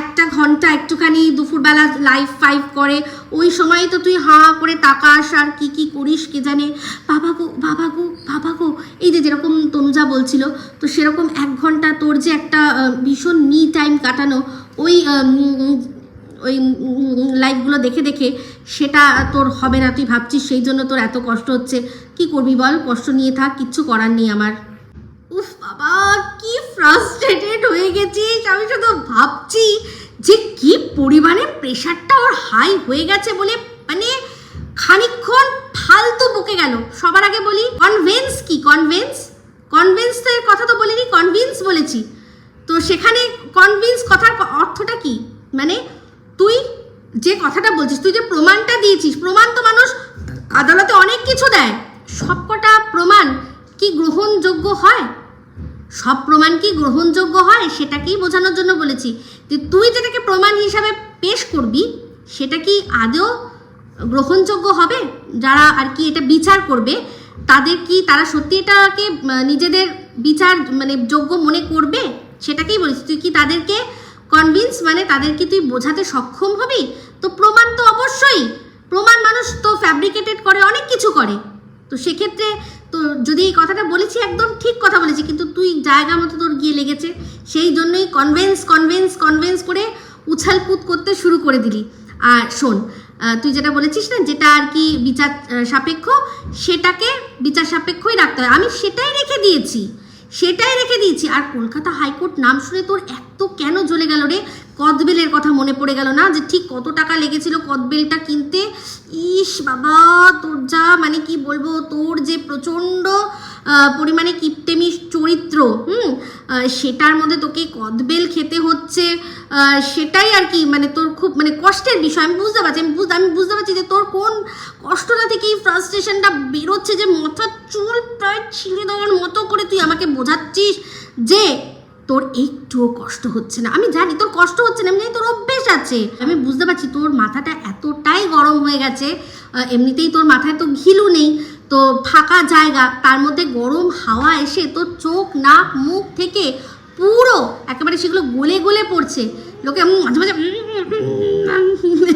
1 ঘন্টা একটুখানি দুপুরবেলা লাইভ ফাইভ করে, ওই সময় তো তুই হাঁ করে তাকাস আর কি কি করিস কে জানে। বাবা গো বাবা গো বাবা গো, এই যে যেরকম তনুজা বলছিল, তো সেরকম 1 ঘন্টা তোর যে একটা ভীষণ মি টাইম কাটানো ওই লাইভগুলো দেখে দেখে, সেটা তোর হবে না, তুই ভাবছিস সেই জন্য তোর এত কষ্ট হচ্ছে। কি করবি বল, কষ্ট নিয়ে থাক, কিচ্ছু করার নেই আমার। উফ বাবা, কি ফ্রাস্ট্রেটেড হয়ে গেছিস, আমি শুধু ভাবছি যে কি পরিমাণে প্রেশারটা ওর হাই হয়ে গেছে বলে, মানে খানিকক্ষণ ফালতু বকে গেল। সবার আগে বলি কনভিন্স কি, কনভিন্স তো এর কথা তো বলিনি, কনভিন্স বলেছি। তো সেখানে কনভিন্স কথার অর্থটা কি, মানে তুই যে কথাটা বলছিস, তুই যে প্রমাণটা দিয়েছিস, প্রমাণ তো মানুষ আদালতে অনেক কিছু দেয়, সবকটা প্রমাণ কি গ্রহণযোগ্য হয়? সব প্রমাণ কি গ্রহণযোগ্য হয় সেটাকেই বোঝানোর জন্য বলেছি যে তুই যেটাকে প্রমাণ হিসাবে পেশ করবি সেটা কি আদৌ গ্রহণযোগ্য হবে? যারা আর কি এটা বিচার করবে তাদের কি, তারা সত্যি এটাকে নিজেদের বিচার মানে যোগ্য মনে করবে? সেটাকেই বলেছি। তুই কি তাদেরকে কনভিন্স মানে তাদের কি তুই বোঝাতে সক্ষম হবি? তো প্রমাণ তো অবশ্যই, প্রমাণ মানুষ তো ফ্যাব্রিকেটেড করে, অনেক কিছু করে। তো সেক্ষেত্রে তো যদি এই কথাটা বলেছি একদম ঠিক কথা বলেছি, কিন্তু তুই জায়গা মতো তোর গিয়ে লেগেছে, সেই জন্যই কনভিন্স করে উছালকুদ করতে শুরু করে দিলি। আর শোন, তুই যেটা বলেছিস না, যেটা আর কি বিচার সাপেক্ষ, সেটাকে বিচার সাপেক্ষই রাখতে হয়, আমি সেটাই রেখে দিয়েছি। আর কলকাতা হাইকোর্ট নাম শুনে তোর এত কেন জ্বলে গেল রে? কদবেলের কথা মনে পড়ে গেল না, যে ঠিক কত টাকা লেগেছিল কদবেলটা কিনতে। ইস বাবা, তোর যা মানে কি বলবো, তোর যে প্রচণ্ড পরিমাণে কিপটেমি চরিত্র, সেটার মধ্যে তোকে কদবেল খেতে হচ্ছে, সেটাই আর কি মানে তোর খুব মানে কষ্টের বিষয়। আমি বুঝতে পারছি যে তোর কোন কষ্টটা থেকে এই ফ্রাস্ট্রেশনটা বেরোচ্ছে, যে মাথার চুল প্রায় ছিঁড়ে দেওয়ার মতো করে তুই আমাকে বোঝাচ্ছিস যে তোর একটুও কষ্ট হচ্ছে না। আমি জানি তোর কষ্ট হচ্ছে না, আমি জানি তোর অভ্যেস আছে, আমি বুঝতে পারছি তোর মাথাটা এতটাই গরম হয়ে গেছে, এমনিতেই তোর মাথায় তো ঘিলু নেই, তো ফাঁকা জায়গা, তার মধ্যে গরম হাওয়া এসে তোর চোখ নাক মুখ থেকে পুরো একেবারে সেগুলো গলে গলে পড়ছে। লোকে মাঝে মাঝে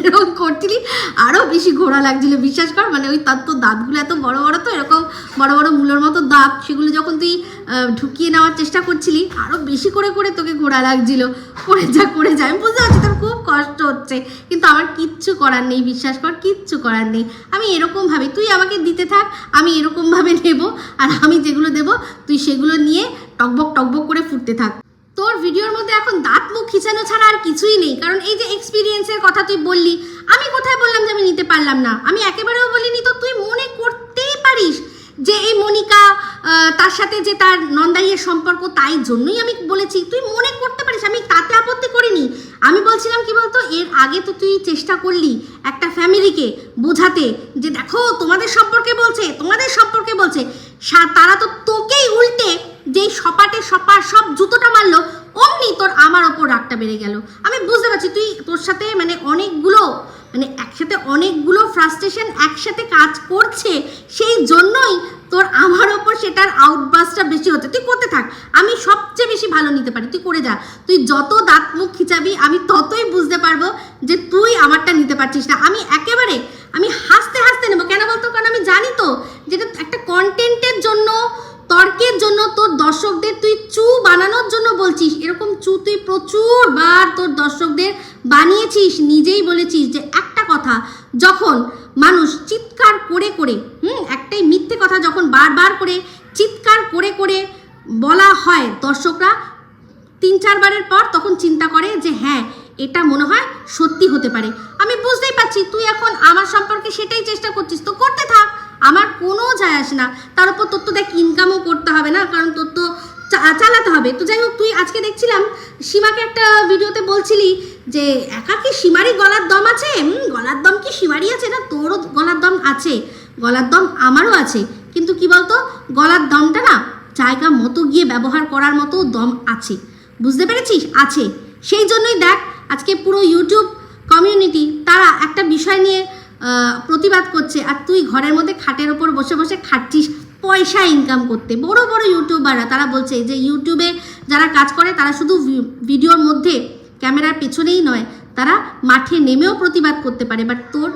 এরকম করছিলি, আরও বেশি ঘোরা লাগছিল, বিশ্বাস কর। মানে ওই তার তো দাঁতগুলো এত বড় বড়, তো এরকম বড় বড় মূলের মতো দাঁত, সেগুলো যখন তুই ঢুকিয়ে নেওয়ার চেষ্টা করছিলি, আরও বেশি করে করে তোকে ঘোরা লাগছিল। করে যা, আমি বুঝতে পারছি তোর খুব কষ্ট হচ্ছে, কিন্তু আমার কিচ্ছু করার নেই, বিশ্বাস কর, কিচ্ছু করার নেই। আমি এরকম ভাবি, তুই আমাকে দিতে থাক, আমি এরকমভাবে নেব, আর আমি যেগুলো দেবো তুই সেগুলো নিয়ে টকবক করে ফুটতে থাক। তোর ভিডিওর মধ্যে এখন দাঁত মুখ খিচানো ছাড়া আর কিছুই নেই, কারণ এই যে এক্সপিরিয়েন্সের কথা তুই বললি, আমি কোথায় বললাম যে আমি নিতে পারলাম না? আমি একেবারেও বলিনি। তো তুই মনে করতেই পারিস যে এই মনিকা তার সাথে যে তার নন্দাইয়ের সম্পর্ক, তাই জন্যই আমি বলেছি, তুই মনে করতে পারিস, আমি তাতে আপত্তি করিনি। আমি বলছিলাম কি বলতো, এর আগে তো তুই চেষ্টা করলি একটা ফ্যামিলিকে বোঝাতে যে দেখো তোমাদের সম্পর্কে বলছে, তারা তো তোকেই উল্টে যেই সপাটে সব জুতোটা মারলো, অমনি তোর আমার ওপর রাগটা বেড়ে গেল। আমি বুঝতে পারছি তোর সাথে মানে একসাথে অনেকগুলো ফ্রাস্ট্রেশন একসাথে কাজ করছে, সেই জন্যই তোর আমার ওপর সেটার আউটবাস্টটা বেশি হচ্ছে। তুই করতে থাক, আমি সবচেয়ে বেশি ভালো নিতে পারি, তুই করে যা। তুই যত দাঁত মুখ খিচাবি আমি ততই বুঝতে পারবো যে তুই আমারটা নিতে পারছিস না। আমি হাসতে নেবো, কেন বলতো? কারণ আমি জানি তো যেটা একটা কন্টেন্টের জন্য তর্কের জন্য, তোর দর্শকদের তুই চু বানানোর জন্য বলছিস। এরকম চু তুই প্রচুর বার তোর দর্শকদের বানিয়েছিস, নিজেই বলেছিস যে একটা কথা যখন মানুষ চিৎকার করে করে একটাই মিথ্যে কথা যখন বারবার করে চিৎকার করে করে বলা হয়, দর্শকরা 3-4 বারের পর তখন চিন্তা করে যে হ্যাঁ এটা মনে হয় সত্যি হতে পারে। আমি বুঝতেই পারছি তুই এখন আমার সম্পর্কে সেটাই চেষ্টা করছিস, তো করতে থাক, আমার কোনো যায় আসে না। তার উপর তোর তো দেখ ইনকামও করতে হবে না, কারণ তোর তো চালাতে হবে। তো যাই হোক, তুই আজকে দেখছিলাম সীমাকে একটা ভিডিওতে বলছিলি যে একা কি সীমারই গলার দম আছে? গলার দম কি সীমারই আছে? না, তোরও গলার দম আছে, গলার দম আমারও আছে, কিন্তু কি বলতো গলার দমটা না জায়গা মতো গিয়ে ব্যবহার করার মতো দম আছে, বুঝতে পেরেছিস? আছে। সেই জন্যই দেখ আজকে পুরো ইউটিউব কমিউনিটি তারা একটা বিষয় নিয়ে প্রতিবাদ করছে, আর তুই ঘরের মধ্যে খাটের ওপর বসে বসে খাচ্ছিস পয়সা ইনকাম করতে। বড় বড় ইউটিউবাররা তারা বলছে যে ইউটিউবে যারা কাজ করে তারা শুধু ভিডিওর মধ্যে ক্যামেরার পেছনেই নয়, তারা মাঠে নেমেও প্রতিবাদ করতে পারে। বাট তোর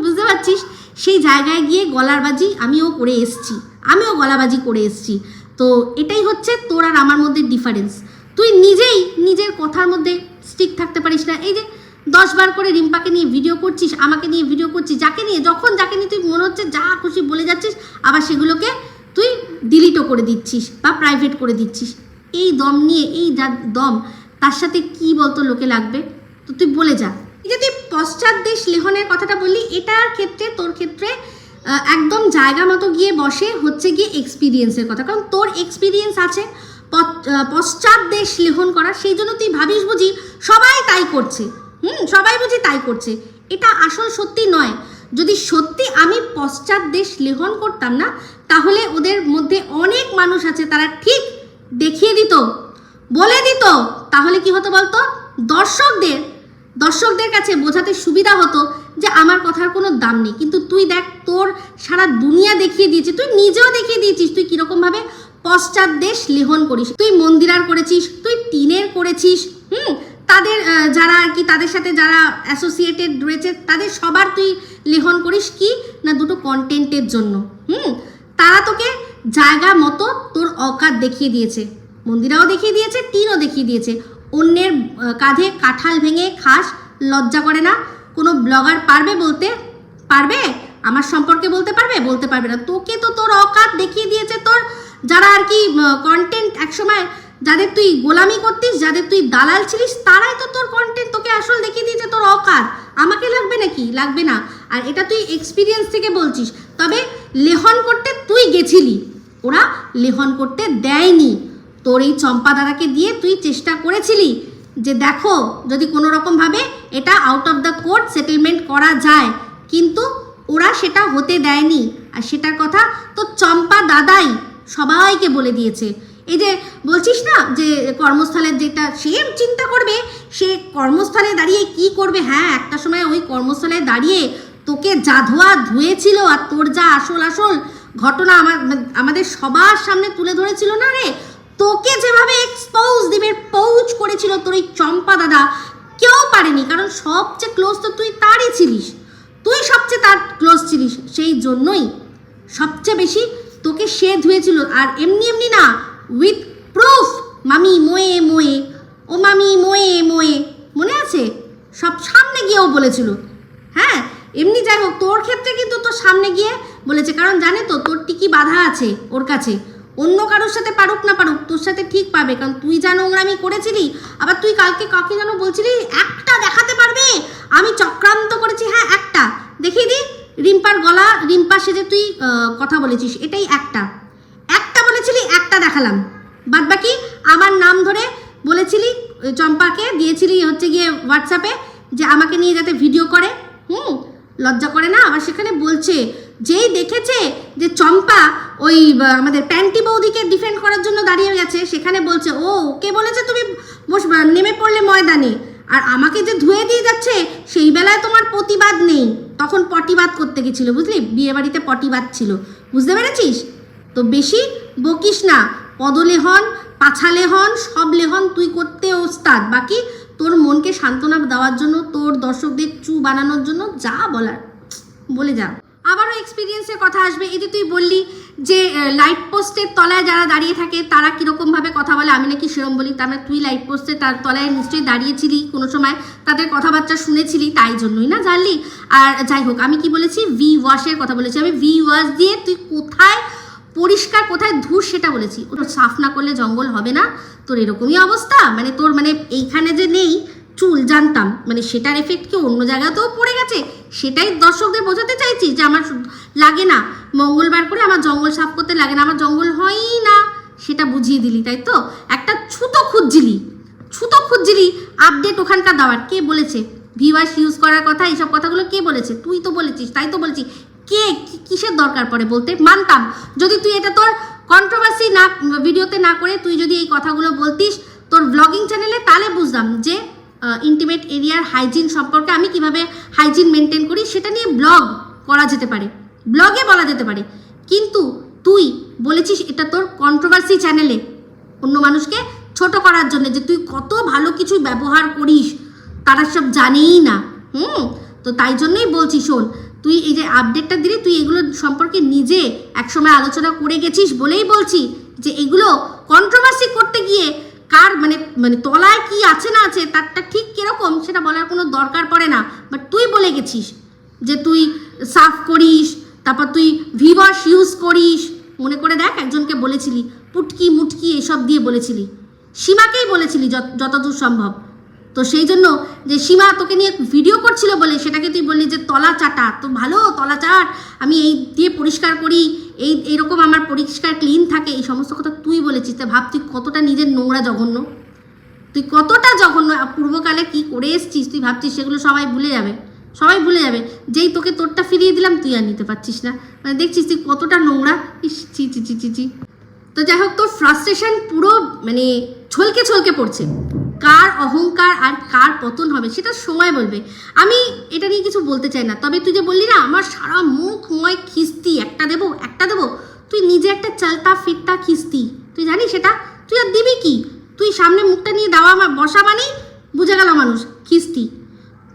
বুঝতে পারছিস সেই জায়গায় গিয়ে গলাবাজি আমিও করে এসছি, আমিও গলাবাজি করে এসছি। তো এটাই হচ্ছে তোর আর আমার মধ্যে ডিফারেন্স। তুই নিজেই নিজের কথার মধ্যে স্টিক থাকতে পারিস না। এই যে 10 বার করে রিম্পাকে নিয়ে ভিডিও করছিস, আমাকে নিয়ে ভিডিও করছিস, যাকে নিয়ে তুই মনে হচ্ছে যা খুশি বলে যাচ্ছিস, আবার সেগুলোকে তুই ডিলিটও করে দিচ্ছিস বা প্রাইভেট করে দিচ্ছিস। এই দম নিয়ে, এই দম তার সাথে কি বলতো লোকে লাগবে? তো তুই বলে যা। এই যে তুই পশ্চাৎ দেশ লেহনের কথাটা বললি, এটার ক্ষেত্রে তোর ক্ষেত্রে একদম জায়গা মতো গিয়ে বসে হচ্ছে গিয়ে এক্সপিরিয়েন্সের কথা, কারণ তোর এক্সপিরিয়েন্স আছে পশ্চাৎ দেশ লেহন করা, সেই জন্য তুই ভাবিস বুঝি সবাই তাই করছে, সবাই বুঝি তাই করছে। এটা আসল সত্যি নয়। যদি সত্যি আমি পশ্চাৎ দেশ লেহন করতাম না, তাহলে ওদের মধ্যে অনেক মানুষ আছে তারা ঠিক দেখিয়ে দিত, বলে দিত, তাহলে কি হতো বলতো? দর্শকদের কাছে বোঝাতে সুবিধা হতো যে আমার কথার কোনো দাম নেই। কিন্তু তুই দেখ তোর সারা দুনিয়া দেখিয়ে দিয়েছে, তুই নিজেও দেখিয়ে দিয়েছিস তুই কীরকমভাবে পশ্চাৎ দেশ লেহন করিস। তুই মন্দিরার করেছিস, তুই টিনের করেছিস, তাদের যারা আর কি তাদের সাথে যারা অ্যাসোসিয়েটেড রয়েছে তাদের সবার তুই লেহন করিস কি না দুটো কন্টেন্টের জন্য। তারা তোকে জায়গা মতো তোর অকাত দেখিয়ে দিয়েছে, মন্দিরাও দেখিয়ে দিয়েছে, টিনও দেখিয়ে দিয়েছে। অন্যের কাঁধে কাঁঠাল ভেঙে খাস, লজ্জা করে না? কোনো ব্লগার পারবে বলতে? পারবে? আমার সম্পর্কে বলতে পারবে না। তোকে তো তোর অকাত দেখিয়ে দিয়েছে তোর যারা আর কি কন্টেন্ট একসময় যাদের তুই গোলামি করতিস, যাদের তুই দালাল ছিলিস, তারাই তো তোর কন্টেন্ট তোকে আসল দেখিয়ে দিয়েছে তোর অকাত। আমাকে লাগবে নাকি? লাগবে না। আর এটা তুই এক্সপিরিয়েন্স থেকে বলছিস। তবে লেহন করতে তুই গেছিলি, ওরা লেহন করতে দেয়নি। তোর এই চম্পা দাদাকে দিয়ে তুই চেষ্টা করেছিলি যে দেখো যদি কোনো রকমভাবে এটা out of the court settlement করা যায়, কিন্তু ওরা সেটা হতে দেয়নি। আর সেটার কথা তো চম্পা দাদাই সবাইকে বলে দিয়েছে। এই যে বলছিস না যে কর্মস্থলের যেটা সে চিন্তা করবে, সে কর্মস্থলে দাঁড়িয়ে কি করবে। হ্যাঁ, একটা সময় ওই কর্মস্থলে দাঁড়িয়ে তোকে যা ধোয়া ধুয়েছিল আর তোর যা আসল ঘটনা আমাদের সবার সামনে তুলে ধরেছিল না রে, তোকে যেভাবে এক্সপোজ দিবে পৌঁছ করেছিল তোর এই চম্পা দাদা, কেউ পারেনি। কারণ সবচেয়ে ক্লোজ তো তুই তারই ছিলিস, তুই সবচেয়ে তার ক্লোজ ছিলিস, সেই জন্যই সবচেয়ে বেশি তোকে সে ধুয়েছিল। আর এমনি না, উইথ প্রুফ। মামি মোয়ে মোয়ে, ও মামি মোয়ে মোয়ে, মনে আছে? সব সামনে গিয়েও বলেছিল। হ্যাঁ, এমনি যাই হোক, তোর ক্ষেত্রে কিন্তু তোর সামনে গিয়ে বলেছে, কারণ জানে তো তোর টিকি বাধা আছে ওর কাছে। অন্য কারোর সাথে পারুক না পারুক, তোর সাথে ঠিক পাবে, কারণ তুই যা নোংরামি করেছিলি। আবার তুই কালকে কাকে যেন বলছিলি একটা দেখাতে পারবে আমি চক্রান্ত করেছি। হ্যাঁ, একটা দেখিয়ে দি। রিম্পার গলা, রিম্পা সেজে তুই কথা বলেছিস, এটাই একটা বলেছিলি, একটা দেখালাম। বাদ বাকি আমার নাম ধরে বলেছিলি, চম্পাকে দিয়েছিলি হচ্ছে গিয়ে হোয়াটসঅ্যাপে যে আমাকে নিয়ে যাতে ভিডিও করে। লজ্জা করে না? আবার সেখানে বলছে যেই দেখেছে যে চম্পা ওই আমাদের প্যান্টি বৌদিকে ডিফেন্ড করার জন্য দাঁড়িয়ে গেছে, সেখানে বলছে ও কে বলেছে তুমি নেমে পড়লে ময়দানে, আর আমাকে যে ধুয়ে দিয়ে যাচ্ছে সেই বেলায় তোমার প্রতিবাদ নেই। তখন পটিবাদ করতে গেছিল, বুঝলি? বিয়ে বাড়িতে পটিবাদ ছিল, বুঝতে পেরেছিস? তো বেশি বকিস না। পদলেহন, পাছালেহন, সব লেহন তুই করতে ওস্তাদ। বাকি তোর মনকে সান্ত্বনা দেওয়ার জন্য, তোর দর্শকদের চু বানানোর জন্য যা বলার বলে যা। আবারও এক্সপিরিয়েন্সের কথা আসবে। এই যে তুই বললি যে লাইট পোস্টের তলায় যারা দাঁড়িয়ে থাকে তারা কীরকমভাবে কথা বলে, আমি নাকি সেরম বলি, তার মানে তুই লাইট পোস্টের তার তলায় নিশ্চয়ই দাঁড়িয়েছিলি কোনো সময়, তাদের কথাবার্তা শুনেছিলি, তাই জন্যই না জানলি। আর যাই হোক, আমি কি বলেছি, ভি ওয়াশের কথা বলেছি, আমি ভি ওয়াশ দিয়ে তুই কোথায় পরিষ্কার কোথায় ধুস সেটা বলেছি। ওটা সাফ না করলে জঙ্গল হবে না, তোর এরকমই অবস্থা, মানে তোর মানে এইখানে যে নেই চুল জানতাম, মানে সেটার এফেক্ট কি অন্য জায়গাতেও পড়ে গেছে, সেটাই দর্শকদের বোঝাতে চাইছি যে আমার লাগে না মঙ্গলবার করে আমার জঙ্গল সাফ করতে লাগে না, আমার জঙ্গল হয়ই না, সেটা বুঝিয়ে দিলি, তাই তো? একটা ছুতো খুঁজছিলি আপডেট ওখানকার দেওয়ার। কে বলেছে ভিওয়াশ ইউজ করার কথা, এইসব কথাগুলো কে বলেছে? তুই তো বলেছিস, তাই তো বলছি। কে কিসের দরকার পড়ে বলতে? মানতাম যদি তুই এটা তোর কন্ট্রোভার্সি না ভিডিওতে না করে তুই যদি এই কথাগুলো বলতিস তোর ব্লগিং চ্যানেলে, তাহলে বুঝতাম যে ইন্টিমেট এরিয়ার হাইজিন সম্পর্কে আমি কিভাবে হাইজিন মেনটেন করি সেটা নিয়ে ব্লগ করা যেতে পারে, ব্লগে বলা যেতে পারে। কিন্তু তুই বলেছিস এটা তোর কন্ট্রোভার্সি চ্যানেলে অন্য মানুষকে ছোট করার জন্য, যে তুই কত ভালো কিছু ব্যবহার করিস তারা সব জানেই না। তো তাই জন্যই বলছি, শোন, তুই এই যে আপডেটটা দিলি, তুই এগুলো সম্পর্কে নিজে একসময় আলোচনা করে গেছিস বলেই বলছি যে এগুলো কন্ট্রোভার্সি করতে গিয়ে কার মানে মানে তলায় কি আছে না আছে তারটা ঠিক কিরকম সেটা বলার কোনো দরকার পড়ে না। বাট তুই বলে গেছিস যে তুই সাফ করিস, তারপর তুই ভিওয়াশ ইউজ করিস, মনে করে দেখ, একজনকে বলেছিলি পুটকি মুটকি এসব দিয়ে বলেছিলি, সীমাকেই বলেছিলি যতদূর সম্ভব। তো সেই জন্য যে সীমা তোকে নিয়ে ভিডিও করছিল বলে সেটাকে তুই বললি যে তলা চাটা, তো ভালো তলা চাট, আমি এই দিয়ে পরিষ্কার করি, এইরকম আমার পরিষ্কার ক্লিন থাকে, এই সমস্ত কথা তুই বলেছিস। তা ভাব তুই কতটা নিজের নোংরা জঘন্য, তুই কতটা জঘন্য পূর্বকালে কি করে এসছিস, তুই ভাবছিস সেগুলো সবাই ভুলে যাবে, যেই তোকে তোরটা ফিরিয়ে দিলাম তুই আর নিতে পারছিস না, মানে দেখছিস তুই কতটা নোংরা। ইস চি চি চি চি চি। তো যাই হোক, তোর ফ্রাস্ট্রেশন পুরো মানে ছলকে পড়ছে। কার অহংকার আর কার পতন হবে সেটা সময় বলবে, আমি এটা নিয়ে কিছু বলতে চাই না। তবে তুই যে বললি না আমার সারা মুখময় খিস্তি, একটা দেবো, তুই নিজে একটা চালতা ফিরতা খিস্তি, তুই জানিস সেটা? তুই আর দিবি কি? তুই সামনে মুখটা নিয়ে দেওয়া আমার বসা মানেই বুঝে গেল মানুষ খিস্তি,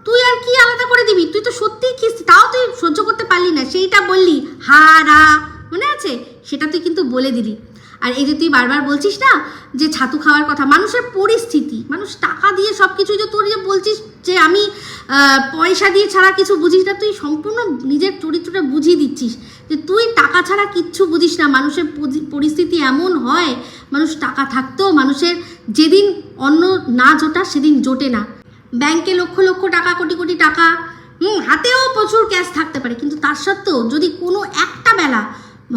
তুই আর কি আলাদা করে দিবি? তুই তো সত্যিই খিস্তি, তাও তুই সহ্য করতে পারলি না, সেইটা বললি হারা, মনে আছে? সেটা তুই কিন্তু বলে দিলি। আর এই যে তুই বারবার বলছিস না যে ছাতু খাওয়ার কথা, মানুষের পরিস্থিতি, মানুষ টাকা দিয়ে সব কিছু, যে তোর যে বলছিস যে আমি পয়সা দিয়ে ছাড়া কিছু বুঝিস না, তুই সম্পূর্ণ নিজের চরিত্রটা বুঝিয়ে দিচ্ছিস যে তুই টাকা ছাড়া কিচ্ছু বুঝিস না। মানুষের পরিস্থিতি এমন হয়, মানুষ টাকা থাকতেও মানুষের যেদিন অন্ন না জোটা সেদিন জোটে না। ব্যাংকে লক্ষ লক্ষ টাকা, কোটি কোটি টাকা, হাতেও প্রচুর ক্যাশ থাকতে পারে, কিন্তু তার সত্ত্বেও যদি কোনো একটা বেলা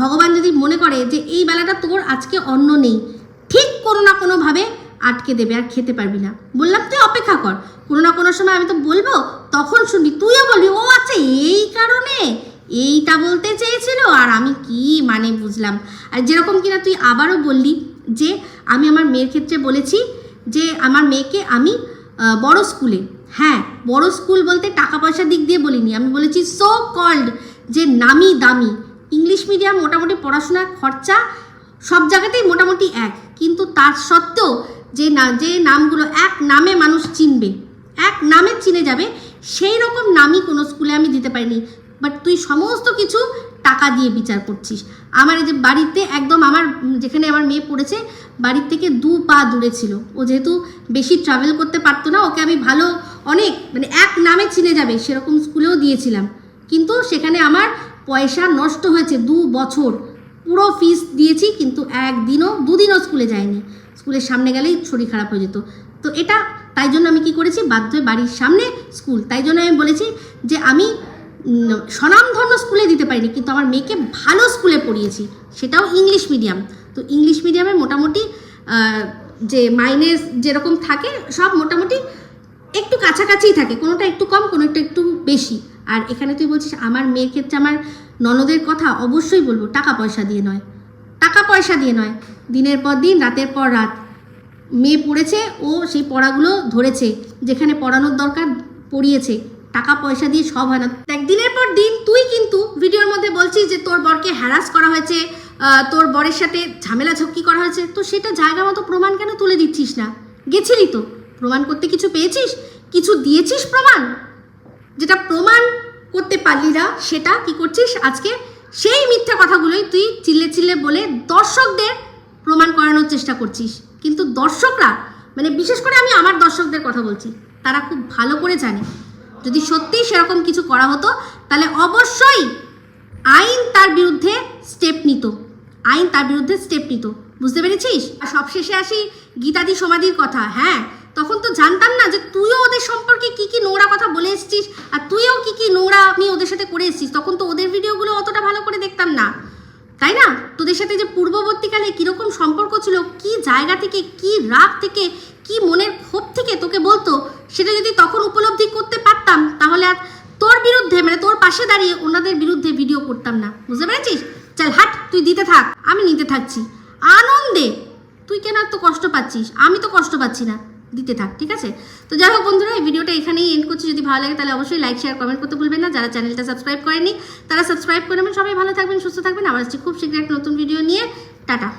ভগবান যদি মনে করে যে এই বেলাটা তোর আজকে অন্ন নেই, ঠিক কোনো না কোনোভাবে আটকে দেবে, আর খেতে পারবি না। বললাম তুই অপেক্ষা কর, কোনো না কোনো সময় আমি তো বলবো, তখন শুনবি, তুইও বলবি ও আচ্ছা এই কারণে এইটা বলতে চেয়েছিল, আর আমি কি মানে বুঝলাম। আর যেরকম কিনা তুই আবারও বললি যে আমি আমার মেয়ের ক্ষেত্রে বলেছি যে আমার মেয়েকে আমি বড় স্কুলে, হ্যাঁ বড় স্কুল বলতে টাকা পয়সার দিক দিয়ে বলিনি, আমি বলেছি সো কল্ড যে নামি দামি ইংলিশ মিডিয়াম, মোটামুটি পড়াশোনার খরচা সব জায়গাতেই মোটামুটি এক, কিন্তু তার সত্ত্বেও যে নামগুলো এক নামে মানুষ চিনবে, এক নামে চিনে যাবে, সেই রকম নামই কোনো স্কুলে আমি দিতে পারিনি। বাট তুই সমস্ত কিছু টাকা দিয়ে বিচার করছিস। আমার এই যে বাড়িতে একদম আমার যেখানে আমার মেয়ে পড়েছে বাড়ির থেকে 2 পা দূরে ছিল, ও যেহেতু বেশি ট্রাভেল করতে পারতো না, ওকে আমি ভালো অনেক মানে এক নামে চিনে যাবে সেরকম স্কুলেও দিয়েছিলাম, কিন্তু সেখানে আমার পয়সা নষ্ট হয়েছে 2 বছর, পুরো ফিস দিয়েছি কিন্তু একদিনও 2 দিনও স্কুলে যায়নি, স্কুলের সামনে গেলেই শরীর খারাপ হয়ে যেত। তো এটা তাই জন্য আমি কি করেছি, বাধ্য হয়ে বাড়ির সামনে স্কুল, তাই জন্য আমি বলেছি যে আমি স্বনামধন্য স্কুলে দিতে পারিনি, কিন্তু আমার মেয়েকে ভালো স্কুলে পড়িয়েছি, সেটাও ইংলিশ মিডিয়াম। তো ইংলিশ মিডিয়ামে মোটামুটি যে মাইনে যেরকম থাকে সব মোটামুটি একটু কাছাকাছিই থাকে, কোনোটা একটু কম, কোনোটা একটু বেশি। আর এখানে তুই বলছিস আমার মেয়ের ক্ষেত্রে আমার ননদের কথা, অবশ্যই বলবো টাকা পয়সা দিয়ে নয়, দিনের পর দিন রাতের পর রাত মেয়ে পড়েছে, ও সেই পড়াগুলো ধরেছে, যেখানে পড়ানোর দরকার পড়িয়েছে, টাকা পয়সা দিয়ে সব হয় না। দেখ দিনের পর দিন তুই কিন্তু ভিডিওর মধ্যে বলছিস যে তোর বরকে হ্যারাস করা হয়েছে, তোর বরের সাথে ঝামেলা ঝক্কি করা হয়েছে, তো সেটা জায়গা মতো প্রমাণ কেন তুলে দিচ্ছিস না? গেছিলি তো প্রমাণ করতে, কিছু পেয়েছিস, কিছু দিয়েছিস প্রমাণ, যেটা প্রমাণ করতে পারলি না, সেটা কি করছিস আজকে? সেই মিথ্যা কথাগুলোই তুই চিল্লে চিল্লে বলে দর্শকদের প্রমাণ করানোর চেষ্টা করছিস। কিন্তু দর্শকরা, মানে বিশেষ করে আমি আমার দর্শকদের কথা বলছি, তারা খুব ভালো করে জানে যদি সত্যিই সেরকম কিছু করা হতো তাহলে অবশ্যই আইন তার বিরুদ্ধে স্টেপ নিত, আইন তার বিরুদ্ধে স্টেপ নিত। বুঝতে পেরেছিস? আর সবশেষে আসি গীতাদি সমাধির কথা। হ্যাঁ, তখন তো জানতাম না যে তুইও ওদের সম্পর্কে কি কি নোংরা কথা বলে এসেছিস, আর তুইও কি কি নোংরা আমি ওদের সাথে করে এসেছিস। তখন তো ওদের ভিডিওগুলো অতটা ভালো করে দেখতাম না, তাই না? তোদের সাথে যে পূর্ববর্তীকালে কীরকম সম্পর্ক ছিল, কি জায়গা থেকে, কি রাগ থেকে, কি মনের ক্ষোভ থেকে তোকে বলতো, সেটা যদি তখন উপলব্ধি করতে পারতাম তাহলে আর তোর বিরুদ্ধে, মানে তোর পাশে দাঁড়িয়ে ওনাদের বিরুদ্ধে ভিডিও করতাম না। বুঝতে পেরেছিস? চল হাট, তুই দিতে থাক, আমি নিতে থাকছি আনন্দে। তুই কেন এত কষ্ট পাচ্ছিস? আমি তো কষ্ট পাচ্ছি না, দিতে থাক, ঠিক আছে? তো যাই হোক বন্ধুরা, এই ভিডিওটা এখানেই এন্ড করছি। যদি ভালো লাগে তাহলে অবশ্যই লাইক, শেয়ার, কমেন্ট করতে ভুলবেন না। যারা চ্যানেলটা সাবস্ক্রাইব করেনি তারা সাবস্ক্রাইব করে নেবেন। সবাই ভালো থাকবেন, সুস্থ থাকবেন। আবার আসছি খুব শীঘ্রই একটা নতুন ভিডিও নিয়ে। টাটা।